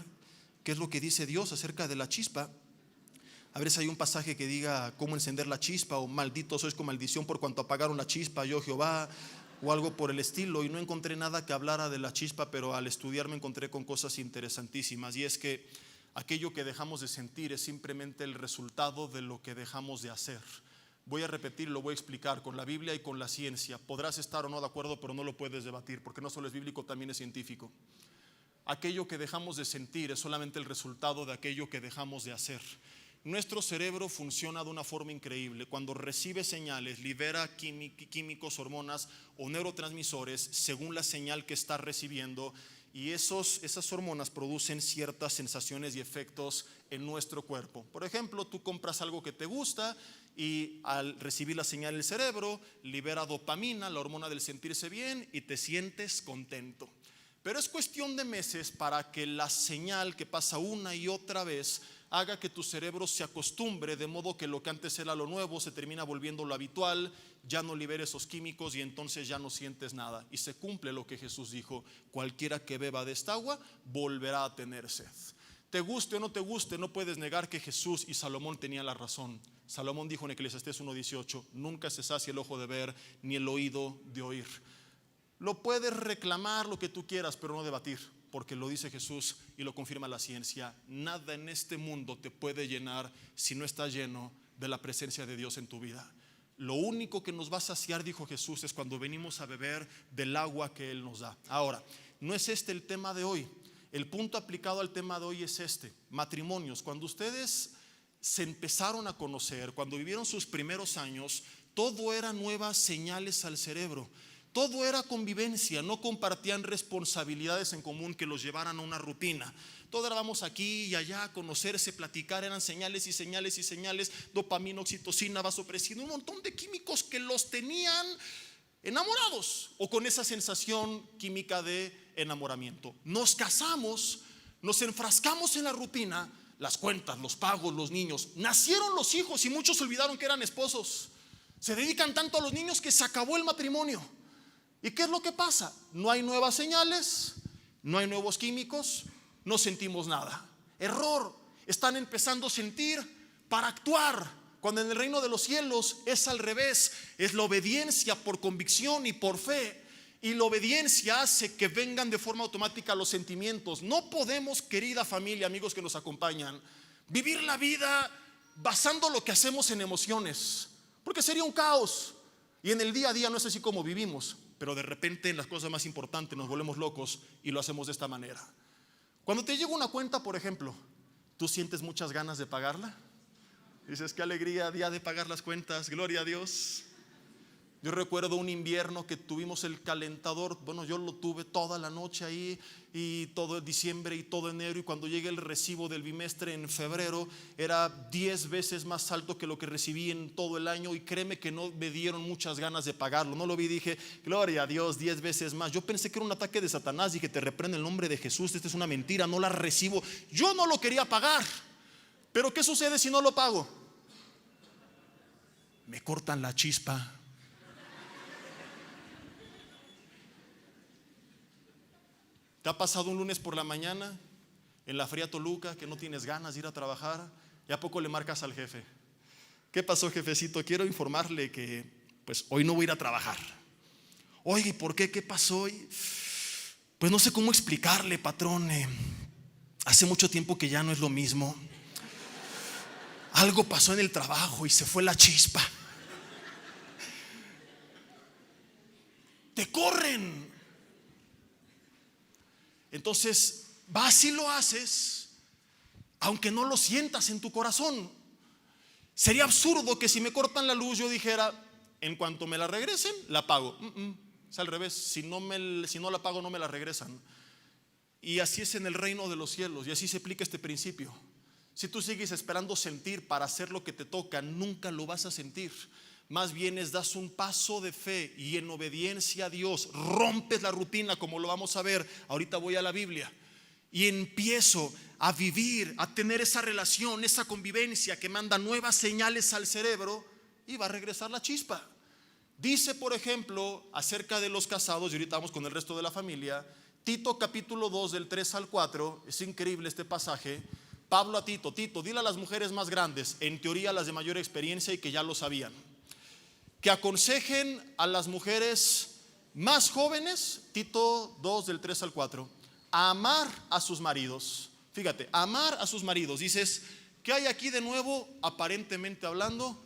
qué es lo que dice Dios acerca de la chispa. A ver si hay un pasaje que diga cómo encender la chispa, o malditos sois con maldición por cuanto apagaron la chispa, yo Jehová, o algo por el estilo. Y no encontré nada que hablara de la chispa, pero al estudiar me encontré con cosas interesantísimas. Y es que aquello que dejamos de sentir es simplemente el resultado de lo que dejamos de hacer. Voy a repetir, lo voy a explicar con la Biblia y con la ciencia. Podrás estar o no de acuerdo, pero no lo puedes debatir, porque no solo es bíblico, también es científico. Aquello que dejamos de sentir es solamente el resultado de aquello que dejamos de hacer. Nuestro cerebro funciona de una forma increíble. Cuando recibe señales, libera químicos, hormonas o neurotransmisores según la señal que está recibiendo, y esas hormonas producen ciertas sensaciones y efectos en nuestro cuerpo. Por ejemplo, tú compras algo que te gusta y al recibir la señal el cerebro libera dopamina, la hormona del sentirse bien, y te sientes contento. Pero es cuestión de meses para que la señal que pasa una y otra vez haga que tu cerebro se acostumbre, de modo que lo que antes era lo nuevo se termina volviendo lo habitual, ya no libera esos químicos y entonces ya no sientes nada. Y se cumple lo que Jesús dijo: cualquiera que beba de esta agua volverá a tener sed. Te guste o no te guste, no puedes negar que Jesús y Salomón tenían la razón. Salomón dijo en Eclesiastés 1:18: nunca se sacia el ojo de ver, ni el oído de oír. Lo puedes reclamar lo que tú quieras, pero no debatir, porque lo dice Jesús y lo confirma la ciencia. Nada en este mundo te puede llenar si no estás lleno de la presencia de Dios en tu vida. Lo único que nos va a saciar, dijo Jesús, es cuando venimos a beber del agua que Él nos da. Ahora, no es este el tema de hoy. El punto aplicado al tema de hoy es este: matrimonios. Cuando ustedes se empezaron a conocer, cuando vivieron sus primeros años, todo era nuevas señales al cerebro. Todo era convivencia, no compartían responsabilidades en común que los llevaran a una rutina. Todo era vamos aquí y allá a conocerse, platicar, eran señales y señales y señales, dopamina, oxitocina, vasopresina, un montón de químicos que los tenían enamorados o con esa sensación química de enamoramiento. Nos casamos, nos enfrascamos en la rutina, las cuentas, los pagos, los niños. Nacieron los hijos y muchos olvidaron que eran esposos. Se dedican tanto a los niños que se acabó el matrimonio. ¿Y qué es lo que pasa? No hay nuevas señales, no hay nuevos químicos, no sentimos nada. Error. Están empezando a sentir para actuar, cuando en el reino de los cielos es al revés. Es la obediencia por convicción y por fe. Y la obediencia hace que vengan de forma automática los sentimientos. No podemos, querida familia, amigos que nos acompañan, vivir la vida basando lo que hacemos en emociones, porque sería un caos. Y en el día a día no es así como vivimos. Pero de repente en las cosas más importantes nos volvemos locos y lo hacemos de esta manera. Cuando te llega una cuenta, por ejemplo, ¿tú sientes muchas ganas de pagarla? Dices: qué alegría, día de pagar las cuentas, gloria a Dios. Yo recuerdo un invierno que tuvimos el calentador, bueno, yo lo tuve toda la noche ahí, y todo diciembre y todo enero, y cuando llegue el recibo del bimestre en febrero era 10 veces más alto que lo que recibí en todo el año, y créeme que no me dieron muchas ganas de pagarlo. No lo vi, dije: gloria a Dios, 10 veces más. Yo pensé que era un ataque de Satanás, dije: te reprende el nombre de Jesús, esta es una mentira, no la recibo. Yo no lo quería pagar, pero ¿qué sucede si no lo pago? Me cortan la chispa. ¿Te ha pasado un lunes por la mañana en la fría Toluca que no tienes ganas de ir a trabajar y a poco le marcas al jefe? ¿Qué pasó, jefecito? Quiero informarle que pues hoy no voy a ir a trabajar. Oye, ¿y por qué? ¿Qué pasó hoy? Pues no sé cómo explicarle, patrón. Hace mucho tiempo que ya no es lo mismo. Algo pasó en el trabajo y se fue la chispa. Te corren. Entonces vas y lo haces, aunque no lo sientas en tu corazón. Sería absurdo que si me cortan la luz yo dijera: en cuanto me la regresen, la pago. Es al revés. Si no la pago, no me la regresan. Y así es en el reino de los cielos, y así se aplica este principio. Si tú sigues esperando sentir para hacer lo que te toca, nunca lo vas a sentir. Más bien das un paso de fe y en obediencia a Dios rompes la rutina, como lo vamos a ver. Ahorita voy a la Biblia y empiezo a vivir, a tener esa relación, esa convivencia que manda nuevas señales al cerebro, y va a regresar la chispa. Dice, por ejemplo, acerca de los casados, y ahorita vamos con el resto de la familia, Tito capítulo 2 del 3 al 4, es increíble este pasaje. Pablo a Tito: Tito, dile a las mujeres más grandes, en teoría las de mayor experiencia y que ya lo sabían, que aconsejen a las mujeres más jóvenes, Tito 2 del 3 al 4, a amar a sus maridos. Fíjate, amar a sus maridos. Dices: ¿qué hay aquí de nuevo? Aparentemente hablando,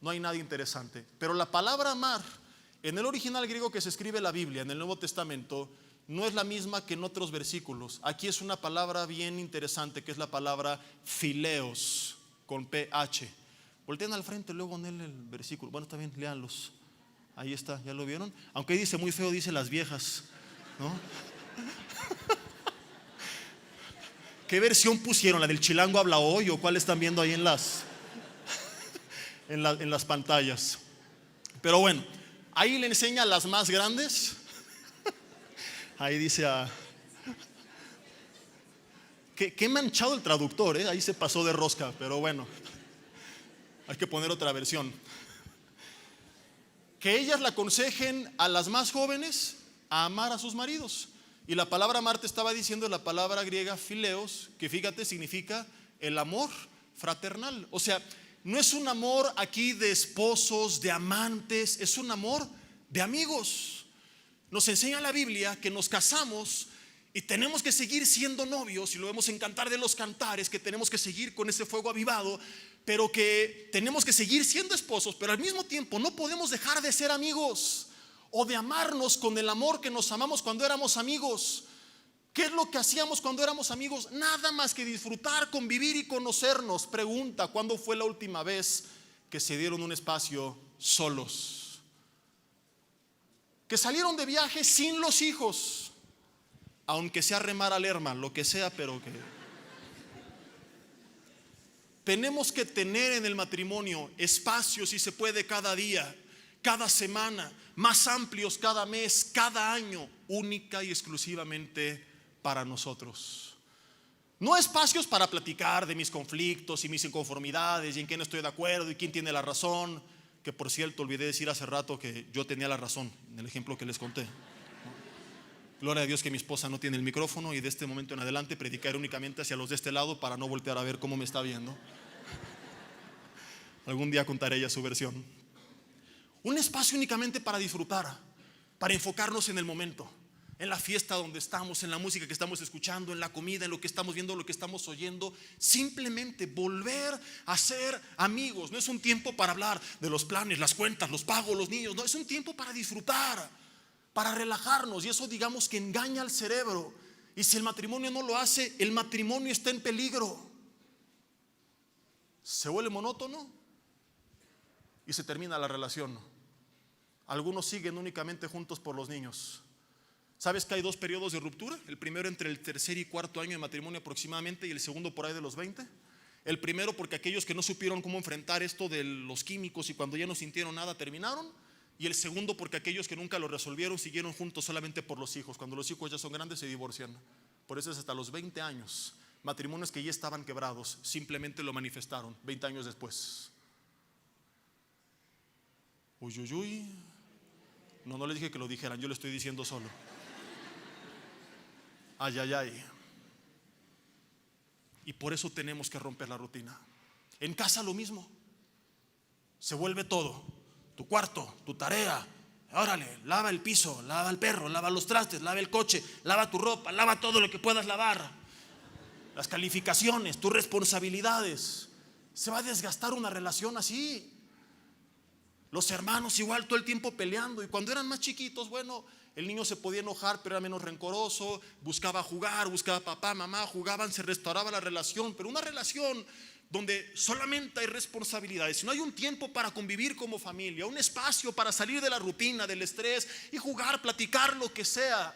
no hay nada interesante. Pero la palabra amar, en el original griego que se escribe la Biblia, en el Nuevo Testamento, no es la misma que en otros versículos. Aquí es una palabra bien interesante, que es la palabra fileos, con PH. Volteen al frente, luego en el versículo. Bueno, está bien, léanlos. Ahí está, ¿ya lo vieron? Aunque dice muy feo, dice las viejas, ¿no? ¿Qué versión pusieron? ¿La del Chilango habla hoy o cuál están viendo ahí en las pantallas? Pero bueno, ahí le enseña a las más grandes. Ahí dice Qué manchado el traductor, ¿eh? Ahí se pasó de rosca, pero bueno, hay que poner otra versión. Que ellas le aconsejen a las más jóvenes a amar a sus maridos. Y la palabra amar te estaba diciendo la palabra griega phileos, que fíjate significa el amor fraternal. O sea, no es un amor aquí de esposos, de amantes, es un amor de amigos. Nos enseña la Biblia que nos casamos y tenemos que seguir siendo novios, y lo vemos en Cantar de los Cantares, que tenemos que seguir con ese fuego avivado, pero que tenemos que seguir siendo esposos, pero al mismo tiempo no podemos dejar de ser amigos o de amarnos con el amor que nos amamos cuando éramos amigos. ¿Qué es lo que hacíamos cuando éramos amigos? Nada más que disfrutar, convivir y conocernos. Pregunta: ¿cuándo fue la última vez que se dieron un espacio solos? Que salieron de viaje sin los hijos, aunque sea remar al Lerma, lo que sea, pero que tenemos que tener en el matrimonio espacios, si se puede, cada día, cada semana, más amplios cada mes, cada año, única y exclusivamente para nosotros. No espacios para platicar de mis conflictos y mis inconformidades y en quién estoy de acuerdo y quién tiene la razón, que por cierto olvidé decir hace rato que yo tenía la razón en el ejemplo que les conté. Gloria a Dios que mi esposa no tiene el micrófono, y de este momento en adelante predicaré únicamente hacia los de este lado para no voltear a ver cómo me está viendo. Algún día contaré ella su versión. Un espacio únicamente para disfrutar, para enfocarnos en el momento, en la fiesta donde estamos, en la música que estamos escuchando, en la comida, en lo que estamos viendo, lo que estamos oyendo. Simplemente volver a ser amigos. No es un tiempo para hablar de los planes, las cuentas, los pagos, los niños. No, es un tiempo para disfrutar, para relajarnos, y eso digamos que engaña al cerebro. Y si el matrimonio no lo hace, el matrimonio está en peligro. Se vuelve monótono y se termina la relación. Algunos siguen únicamente juntos por los niños. ¿Sabes que hay dos periodos de ruptura? El primero entre el tercer y cuarto año de matrimonio aproximadamente, y el segundo por ahí de los 20. El primero porque aquellos que no supieron cómo enfrentar esto de los químicos y cuando ya no sintieron nada terminaron. Y el segundo porque aquellos que nunca lo resolvieron siguieron juntos solamente por los hijos. Cuando los hijos ya son grandes se divorcian. Por eso es hasta los 20 años. Matrimonios que ya estaban quebrados simplemente lo manifestaron 20 años después. Uy, uy, uy. No les dije que lo dijeran, yo lo estoy diciendo solo. Ay, ay, ay. Y por eso tenemos que romper la rutina. En casa lo mismo. Se vuelve todo. Tu cuarto, tu tarea. Órale, lava el piso, lava el perro, lava los trastes, lava el coche, lava tu ropa, lava todo lo que puedas lavar. Las calificaciones, tus responsabilidades. Se va a desgastar una relación así. Los hermanos igual todo el tiempo peleando. Y cuando eran más chiquitos, bueno, el niño se podía enojar, pero era menos rencoroso. Buscaba jugar, buscaba papá, mamá, jugaban, se restauraba la relación. Pero una relación donde solamente hay responsabilidades, no hay un tiempo para convivir como familia, un espacio para salir de la rutina, del estrés y jugar, platicar, lo que sea,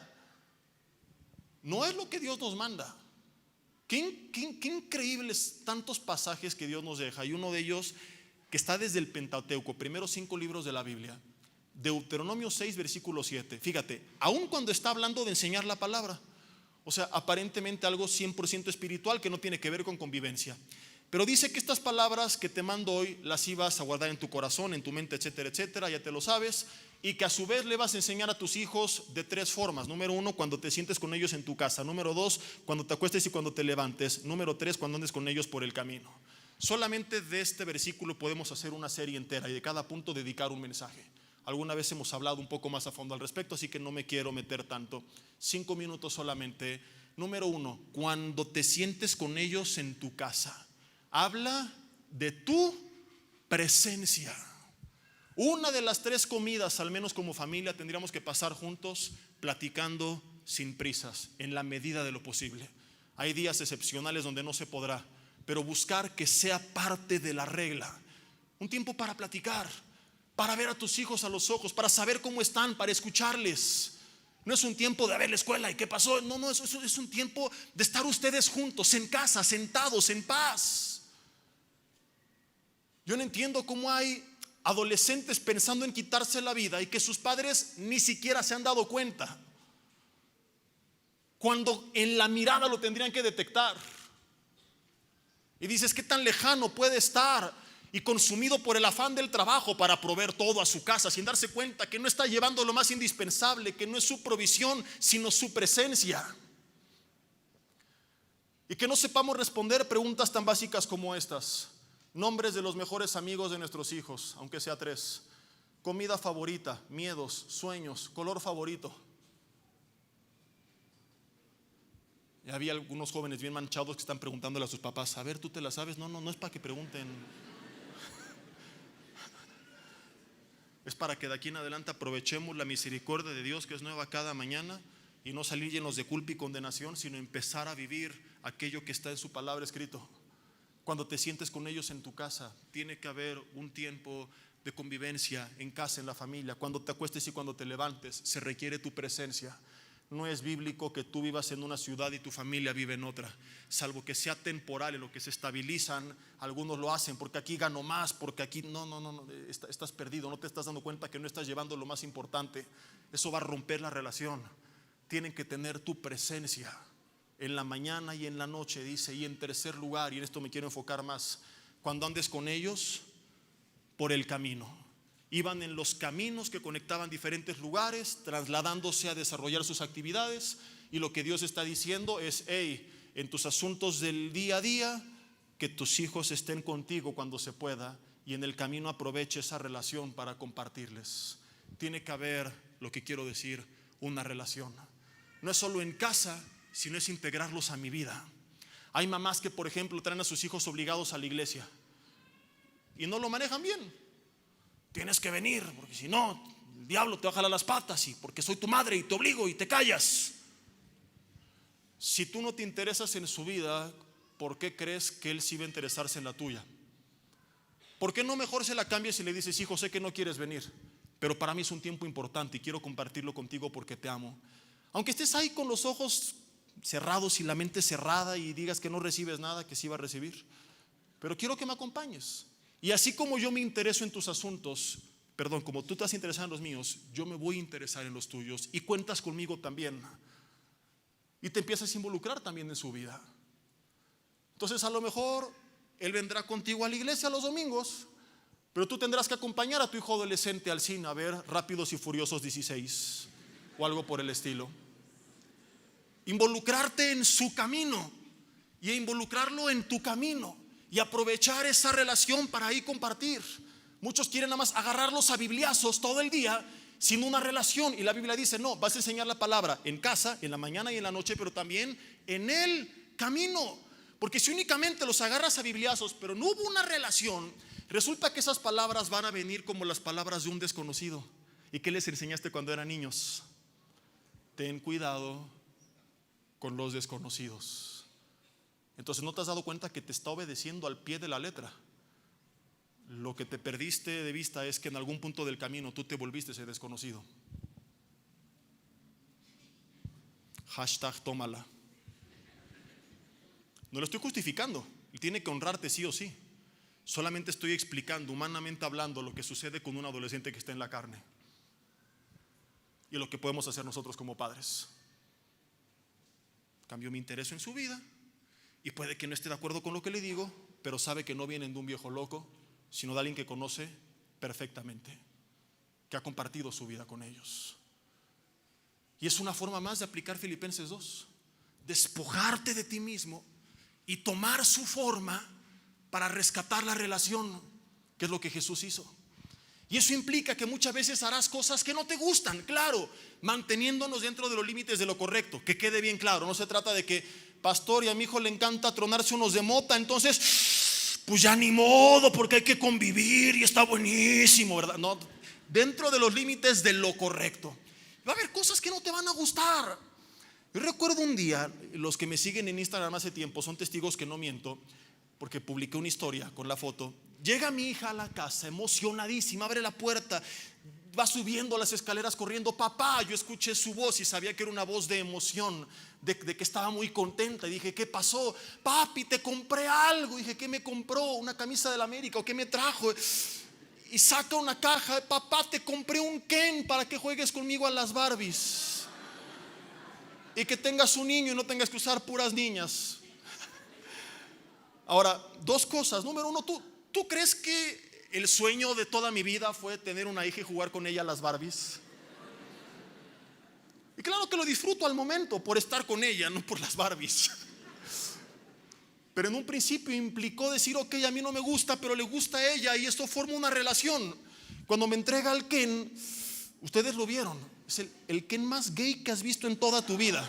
no es lo que Dios nos manda. Qué increíbles tantos pasajes que Dios nos deja. Y uno de ellos que está desde el Pentateuco, primeros 5 libros de la Biblia, Deuteronomio 6 versículo 7. Fíjate, aun cuando está hablando de enseñar la palabra, o sea, aparentemente algo 100% espiritual que no tiene que ver con convivencia, pero dice que estas palabras que te mando hoy las ibas a guardar en tu corazón, en tu mente, etcétera, etcétera, ya te lo sabes, y que a su vez le vas a enseñar a tus hijos de 3 formas. Número 1, cuando te sientes con ellos en tu casa. Número 2, cuando te acuestes y cuando te levantes. Número 3, cuando andes con ellos por el camino. Solamente de este versículo podemos hacer una serie entera y de cada punto dedicar un mensaje. Alguna vez hemos hablado un poco más a fondo al respecto, así que no me quiero meter tanto. 5 minutos solamente. Número 1, cuando te sientes con ellos en tu casa. Habla de tu presencia. Una de las 3 comidas, al menos como familia, tendríamos que pasar juntos platicando sin prisas, en la medida de lo posible. Hay días excepcionales donde no se podrá, pero buscar que sea parte de la regla. Un tiempo para platicar, para ver a tus hijos a los ojos, para saber cómo están, para escucharles. No es un tiempo de a ver la escuela y qué pasó. No, eso es un tiempo de estar ustedes juntos, en casa, sentados, en paz. Yo no entiendo cómo hay adolescentes pensando en quitarse la vida y que sus padres ni siquiera se han dado cuenta. cuando en la mirada lo tendrían que detectar. Y dices, ¿qué tan lejano puede estar? Y consumido por el afán del trabajo para proveer todo a su casa, sin darse cuenta que no está llevando lo más indispensable, que no es su provisión, sino su presencia. Y que no sepamos responder preguntas tan básicas como estas. Nombres de los mejores amigos de nuestros hijos, aunque sea 3. Comida favorita, miedos, sueños, color favorito. Y había algunos jóvenes bien manchados que están preguntándole a sus papás, a ver, ¿tú te la sabes? No es para que pregunten. Es para que de aquí en adelante aprovechemos la misericordia de Dios que es nueva cada mañana y no salir llenos de culpa y condenación, sino empezar a vivir aquello que está en su palabra escrito. Cuando te sientes con ellos en tu casa, tiene que haber un tiempo de convivencia en casa, en la familia. Cuando te acuestes y cuando te levantes, se requiere tu presencia. No es bíblico que tú vivas en una ciudad y tu familia vive en otra, salvo que sea temporal, en lo que se estabilizan. Algunos lo hacen porque aquí gano más, porque aquí no, estás perdido, no te estás dando cuenta que no estás llevando lo más importante. Eso va a romper la relación. Tienen que tener tu presencia en la mañana y en la noche, dice. Y en tercer lugar, y en esto me quiero enfocar más, cuando andes con ellos por el camino. Iban en los caminos que conectaban diferentes lugares, trasladándose a desarrollar sus actividades. Y lo que Dios está diciendo es, hey, en tus asuntos del día a día, que tus hijos estén contigo cuando se pueda, y en el camino aproveche esa relación para compartirles. Tiene que haber, lo que quiero decir, una relación. No es solo en casa, sino es integrarlos a mi vida. Hay mamás que, por ejemplo, traen a sus hijos obligados a la iglesia y no lo manejan bien. Tienes que venir, porque si no, el diablo te va a jalar las patas, y porque soy tu madre y te obligo y te callas. Si tú no te interesas en su vida, ¿por qué crees que él sí va a interesarse en la tuya? ¿Por qué no mejor se la cambias y le dices, hijo, sé que no quieres venir, pero para mí es un tiempo importante y quiero compartirlo contigo porque te amo? Aunque estés ahí con los ojos cerrados y la mente cerrada y digas que no recibes nada, que sí va a recibir, pero quiero que me acompañes. Y así como yo me intereso en tus asuntos, como tú te has interesado en los míos, yo me voy a interesar en los tuyos, y cuentas conmigo también. Y te empiezas a involucrar también en su vida. Entonces a lo mejor él vendrá contigo a la iglesia los domingos, pero tú tendrás que acompañar a tu hijo adolescente al cine a ver Rápidos y Furiosos 16 o algo por el estilo. Involucrarte en su camino y involucrarlo en tu camino. Y aprovechar esa relación para ahí compartir. Muchos quieren nada más agarrarlos a bibliazos todo el día sin una relación. Y la Biblia dice, no, vas a enseñar la palabra en casa, en la mañana y en la noche, pero también en el camino. Porque si únicamente los agarras a bibliazos, pero no hubo una relación, resulta que esas palabras van a venir como las palabras de un desconocido. ¿Y qué les enseñaste cuando eran niños? Ten cuidado con los desconocidos. Entonces no te has dado cuenta que te está obedeciendo al pie de la letra. Lo que te perdiste de vista es que en algún punto del camino tú te volviste ese desconocido. Hashtag tómala. No lo estoy justificando. Él tiene que honrarte sí o sí. Solamente estoy explicando, humanamente hablando, lo que sucede con un adolescente que está en la carne y lo que podemos hacer nosotros como padres. Cambio mi interés en su vida. Y puede que no esté de acuerdo con lo que le digo, pero sabe que no vienen de un viejo loco, sino de alguien que conoce perfectamente, que ha compartido su vida con ellos. Y es una forma más de aplicar Filipenses 2. Despojarte de ti mismo y tomar su forma para rescatar la relación, que es lo que Jesús hizo. Y eso implica que muchas veces harás cosas que no te gustan, claro, manteniéndonos dentro de los límites de lo correcto. Que quede bien claro, no se trata de que, pastor, y a mi hijo le encanta tronarse unos de mota, entonces pues ya ni modo, porque hay que convivir y está buenísimo, ¿verdad? No, dentro de los límites de lo correcto. Va a haber cosas que no te van a gustar. Yo recuerdo un día, los que me siguen en Instagram hace tiempo son testigos que no miento, porque publiqué una historia con la foto. Llega mi hija a la casa emocionadísima, abre la puerta, va subiendo las escaleras corriendo. Papá, yo escuché su voz y sabía que era una voz de emoción, de que estaba muy contenta. Y dije, ¿qué pasó? Papi, te compré algo. Y dije, ¿qué me compró? ¿Una camisa del América o qué me trajo? Y saca una caja. Papá, te compré un Ken para que juegues conmigo a las Barbies. y que tengas un niño y no tengas que usar puras niñas. Ahora, dos cosas. Número uno, ¿tú crees que el sueño de toda mi vida fue tener una hija y jugar con ella a las Barbies? Y claro que lo disfruto al momento por estar con ella, no por las Barbies. Pero en un principio implicó decir, ok, a mí no me gusta, pero le gusta a ella, y esto forma una relación. Cuando me entrega el Ken, ustedes lo vieron, es el Ken más gay que has visto en toda tu vida.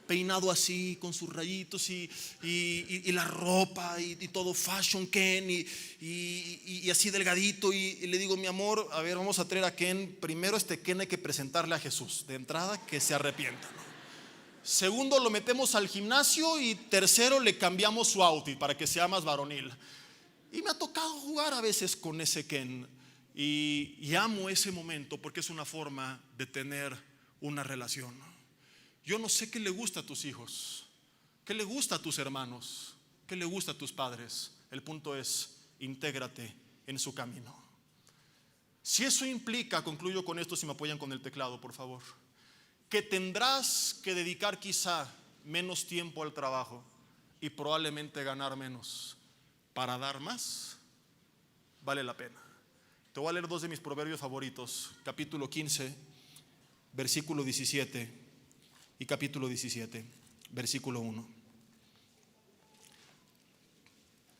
Peinado así, con sus rayitos y la ropa y todo fashion Ken y así delgadito. Y le digo, mi amor, a ver, vamos a traer a Ken. Primero, este Ken hay que presentarle a Jesús. De entrada, que se arrepienta, ¿no? Segundo, lo metemos al gimnasio. Y tercero, le cambiamos su outfit para que sea más varonil. Y me ha tocado jugar a veces con ese Ken. Y amo ese momento porque es una forma de tener una relación. Yo no sé qué le gusta a tus hijos, qué le gusta a tus hermanos, qué le gusta a tus padres. El punto es, intégrate en su camino. Si eso implica, concluyo con esto, si me apoyan con el teclado, por favor, que tendrás que dedicar quizá menos tiempo al trabajo y probablemente ganar menos para dar más, vale la pena. Te voy a leer dos de mis proverbios favoritos, capítulo 15, versículo 17 y capítulo 17, versículo 1.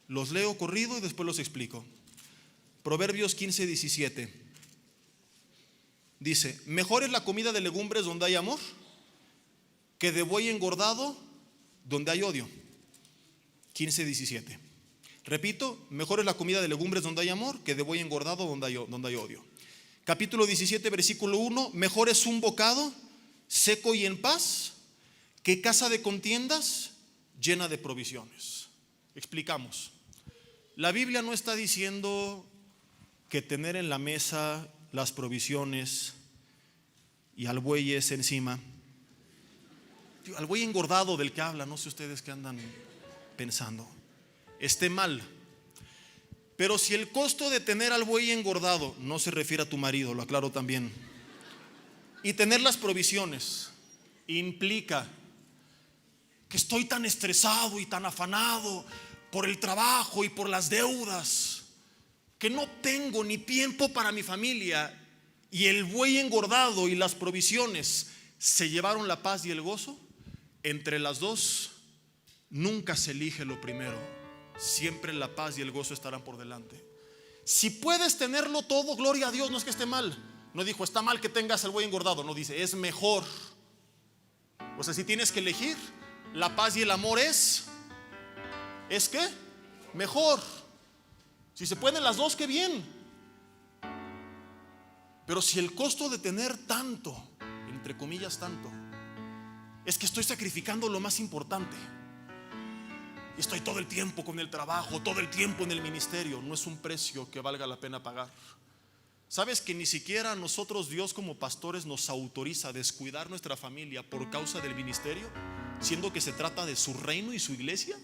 Los leo corrido y después los explico. Proverbios 15, 17 dice: mejor es la comida de legumbres donde hay amor, que de buey engordado donde hay odio. 15, 17. Repito, mejor es la comida de legumbres donde hay amor, que de buey engordado donde hay odio. Capítulo 17, versículo 1. Mejor es un bocado seco y en paz que casa de contiendas llena de provisiones. Explicamos. La Biblia no está diciendo que tener en la mesa las provisiones y al buey es encima. Al buey engordado del que habla, no sé ustedes qué andan pensando, esté mal. Pero si el costo de tener al buey engordado, no se refiere a tu marido, lo aclaro también, y tener las provisiones implica que estoy tan estresado y tan afanado por el trabajo y por las deudas que no tengo ni tiempo para mi familia, y el buey engordado y las provisiones se llevaron la paz y el gozo, entre las dos nunca se elige lo primero. Siempre la paz y el gozo estarán por delante. Si puedes tenerlo todo, gloria a Dios, no es que esté mal. No dijo está mal que tengas el buey engordado, no, dice es mejor. O sea, si tienes que elegir, la paz y el amor ¿es qué? Mejor. Si se pueden las dos, qué bien. Pero si el costo de tener tanto, entre comillas tanto, es que estoy sacrificando lo más importante, y estoy todo el tiempo con el trabajo, todo el tiempo en el ministerio, no es un precio que valga la pena pagar. ¿Sabes que ni siquiera a nosotros Dios como pastores nos autoriza a descuidar nuestra familia por causa del ministerio, siendo que se trata de su reino y su iglesia?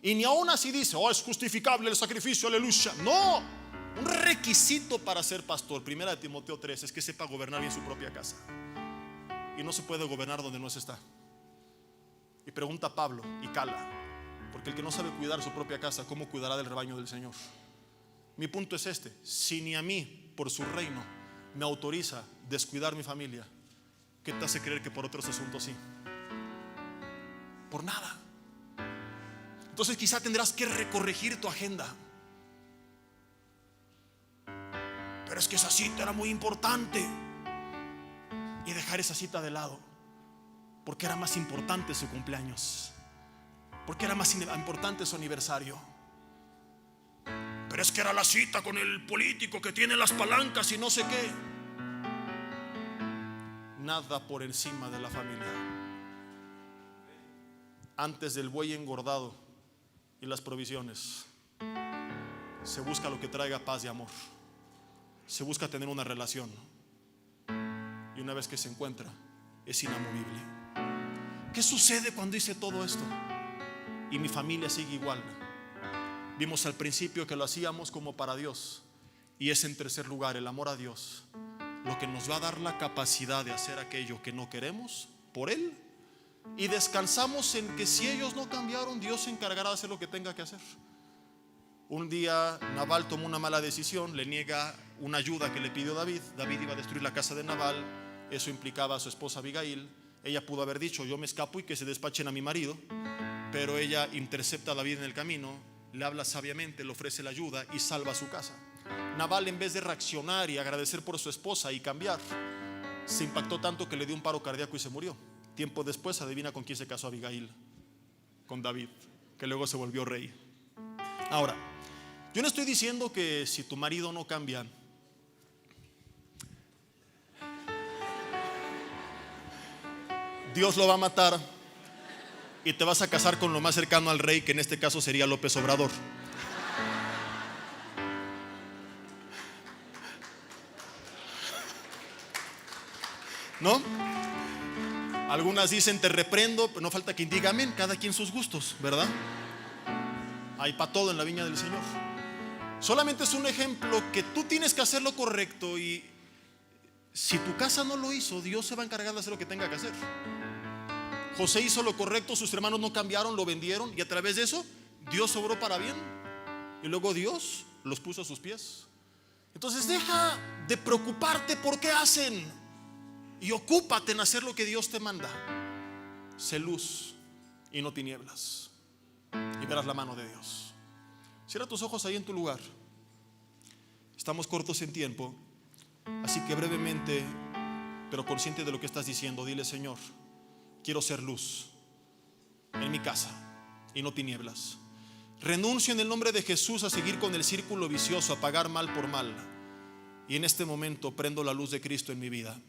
Y ni aún así dice, oh, es justificable el sacrificio, aleluya. No, un requisito para ser pastor, 1 Timoteo 3, es que sepa gobernar bien su propia casa. Y no se puede gobernar donde no se está. Y pregunta Pablo y cala, porque el que no sabe cuidar su propia casa, ¿cómo cuidará del rebaño del Señor? Mi punto es este: si ni a mí, por su reino, me autoriza descuidar mi familia, ¿qué te hace creer que por otros asuntos sí? Por nada. Entonces quizá tendrás que recorregir tu agenda. Pero es que esa cita era muy importante, y dejar esa cita de lado porque era más importante su cumpleaños, porque era más importante su aniversario. Pero es que era la cita con el político que tiene las palancas y no sé qué. Nada por encima de la familia. Antes del buey engordado y las provisiones, se busca lo que traiga paz y amor. Se busca tener una relación, y una vez que se encuentra, es inamovible. ¿Qué sucede cuando hice todo esto y mi familia sigue igual? Vimos al principio que lo hacíamos como para Dios, y es en tercer lugar el amor a Dios lo que nos va a dar la capacidad de hacer aquello que no queremos por Él. Y descansamos en que si ellos no cambiaron, Dios se encargará de hacer lo que tenga que hacer. Un día Nabal tomó una mala decisión, le niega una ayuda que le pidió David. David iba a destruir la casa de Nabal, eso implicaba a su esposa Abigail. Ella pudo haber dicho: yo me escapo y que se despachen a mi marido. Pero ella intercepta a David en el camino, le habla sabiamente, le ofrece la ayuda y salva su casa. Nabal, en vez de reaccionar y agradecer por su esposa y cambiar, se impactó tanto que le dio un paro cardíaco y se murió. Tiempo después, adivina con quién se casó Abigail: con David, que luego se volvió rey. Ahora, yo no estoy diciendo que si tu marido no cambia, Dios lo va a matar y te vas a casar con lo más cercano al rey, que en este caso sería López Obrador. ¿No? Algunas dicen: te reprendo, pero no falta quien diga amén. Cada quien sus gustos, ¿verdad? Hay para todo en la viña del Señor. Solamente es un ejemplo que tú tienes que hacer lo correcto, y si tu casa no lo hizo, Dios se va a encargar de hacer lo que tenga que hacer. José hizo lo correcto, sus hermanos no cambiaron, lo vendieron, y a través de eso Dios obró para bien, y luego Dios los puso a sus pies. Entonces deja de preocuparte por qué hacen y ocúpate en hacer lo que Dios te manda. Sé luz y no tinieblas, y verás la mano de Dios. Cierra tus ojos ahí en tu lugar. Estamos cortos en tiempo, así que brevemente, pero consciente de lo que estás diciendo, dile: Señor, quiero ser luz en mi casa y no tinieblas. Renuncio en el nombre de Jesús a seguir con el círculo vicioso, a pagar mal por mal, y en este momento prendo la luz de Cristo en mi vida.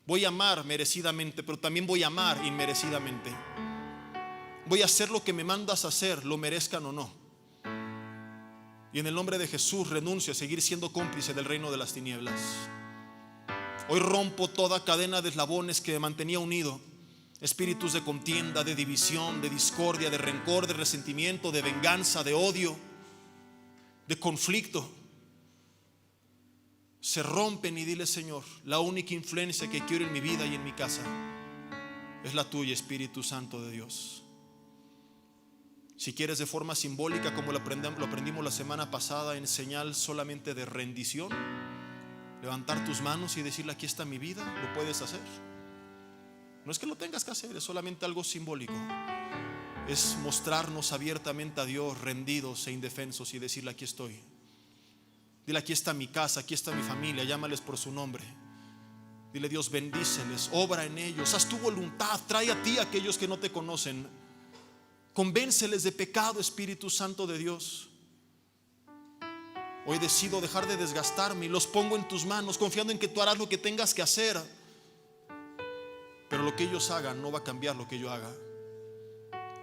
Voy a amar merecidamente, pero también voy a amar inmerecidamente. Voy a hacer lo que me mandas a hacer, lo merezcan o no. Y en el nombre de Jesús renuncio a seguir siendo cómplice del reino de las tinieblas. Hoy rompo toda cadena de eslabones que me mantenía unido. Espíritus de contienda, de división, de discordia, de rencor, de resentimiento, de venganza, de odio, de conflicto, se rompen, y dile: Señor, la única influencia que quiero en mi vida y en mi casa es la tuya, Espíritu Santo de Dios. Si quieres, de forma simbólica, como lo aprendimos la semana pasada, en señal solamente de rendición, levantar tus manos y decirle: aquí está mi vida. Lo puedes hacer. No es que lo tengas que hacer, es solamente algo simbólico. Es mostrarnos abiertamente a Dios, rendidos e indefensos, y decirle: aquí estoy. Dile: aquí está mi casa, aquí está mi familia. Llámales por su nombre. Dile: Dios, bendíceles, obra en ellos, haz tu voluntad, trae a ti a aquellos que no te conocen. Convénceles de pecado, Espíritu Santo de Dios. Hoy decido dejar de desgastarme y los pongo en tus manos, confiando en que tú harás lo que tengas que hacer. Pero lo que ellos hagan no va a cambiar lo que yo haga.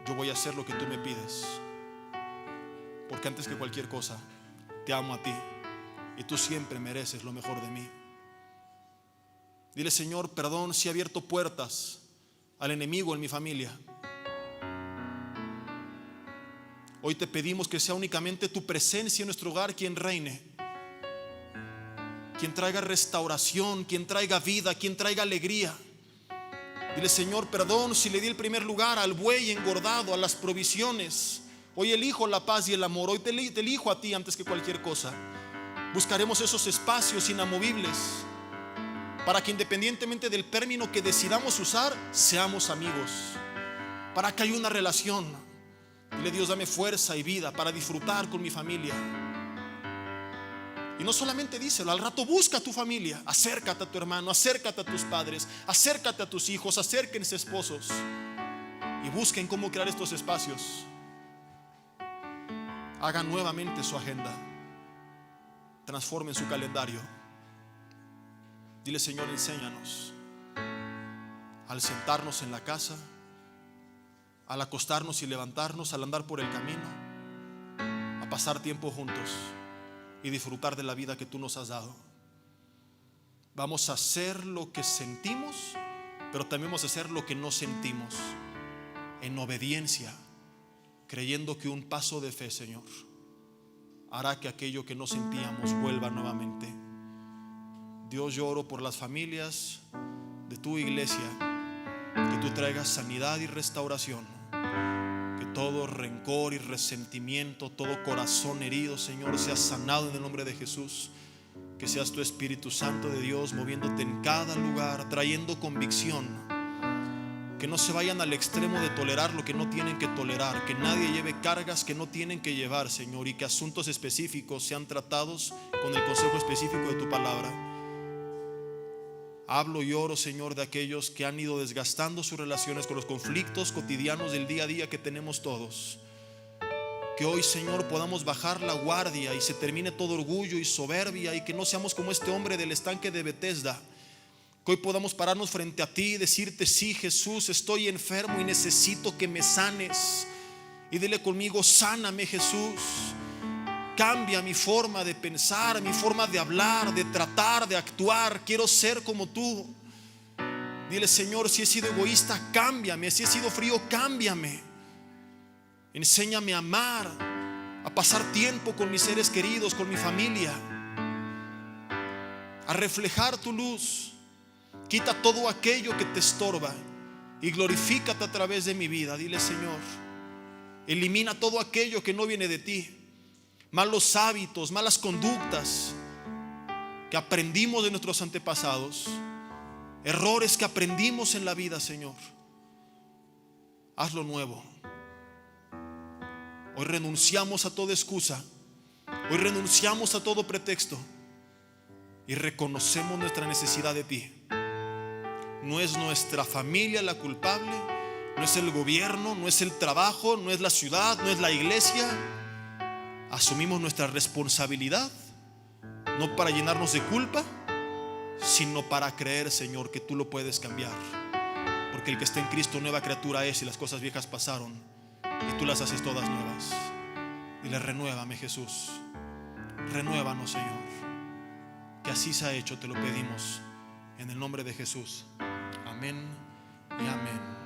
Yo voy a hacer lo que tú me pides, porque antes que cualquier cosa te amo a ti, y tú siempre mereces lo mejor de mí. Dile: Señor, perdón si he abierto puertas al enemigo en mi familia. Hoy te pedimos que sea únicamente tu presencia en nuestro hogar quien reine, quien traiga restauración, quien traiga vida, quien traiga alegría. Dile: Señor, perdón si le di el primer lugar al buey engordado, a las provisiones. Hoy elijo la paz y el amor. Hoy te elijo a ti antes que cualquier cosa. Buscaremos esos espacios inamovibles para que, independientemente del término que decidamos usar, seamos amigos, para que haya una relación. Dile: Dios, dame fuerza y vida para disfrutar con mi familia. Y no solamente díselo, al rato busca a tu familia. Acércate a tu hermano, acércate a tus padres, acércate a tus hijos, acérquense esposos, y busquen cómo crear estos espacios. Hagan nuevamente su agenda, transformen su calendario. Dile: Señor, enséñanos al sentarnos en la casa, al acostarnos y levantarnos, al andar por el camino, a pasar tiempo juntos y disfrutar de la vida que tú nos has dado. Vamos a hacer lo que sentimos, pero también vamos a hacer lo que no sentimos, en obediencia, creyendo que un paso de fe, Señor, hará que aquello que no sentíamos vuelva nuevamente. Dios, yo oro por las familias de tu iglesia, que tú traigas sanidad y restauración, que todo rencor y resentimiento, todo corazón herido, Señor, sea sanado en el nombre de Jesús. Que seas tu Espíritu Santo de Dios moviéndote en cada lugar, trayendo convicción. Que no se vayan al extremo de tolerar lo que no tienen que tolerar, que nadie lleve cargas que no tienen que llevar, Señor, y que asuntos específicos sean tratados con el consejo específico de tu palabra. Hablo y oro, Señor, de aquellos que han ido desgastando sus relaciones con los conflictos cotidianos del día a día que tenemos todos. Que hoy, Señor, podamos bajar la guardia y se termine todo orgullo y soberbia, y que no seamos como este hombre del estanque de Betesda. Que hoy podamos pararnos frente a ti y decirte: sí, Jesús, estoy enfermo y necesito que me sanes. Y dile conmigo: sáname, Jesús. Cambia mi forma de pensar, mi forma de hablar, de tratar, de actuar. Quiero ser como tú. Dile: Señor, si he sido egoísta, cámbiame. Si he sido frío, cámbiame. Enséñame a amar, a pasar tiempo con mis seres queridos, con mi familia, a reflejar tu luz. Quita todo aquello que te estorba y glorifícate a través de mi vida. Dile: Señor, elimina todo aquello que no viene de ti, malos hábitos, malas conductas que aprendimos de nuestros antepasados, errores que aprendimos en la vida, Señor. Hazlo nuevo. Hoy renunciamos a toda excusa, hoy renunciamos a todo pretexto y reconocemos nuestra necesidad de ti. No es nuestra familia la culpable, no es el gobierno, no es el trabajo, no es la ciudad, no es la iglesia. Asumimos nuestra responsabilidad, no para llenarnos de culpa, sino para creer, Señor, que tú lo puedes cambiar. Porque el que está en Cristo, nueva criatura es, y las cosas viejas pasaron y tú las haces todas nuevas. Dile: renuévame, Jesús, renuévanos, Señor. Que así se ha hecho, te lo pedimos en el nombre de Jesús. Amén y amén.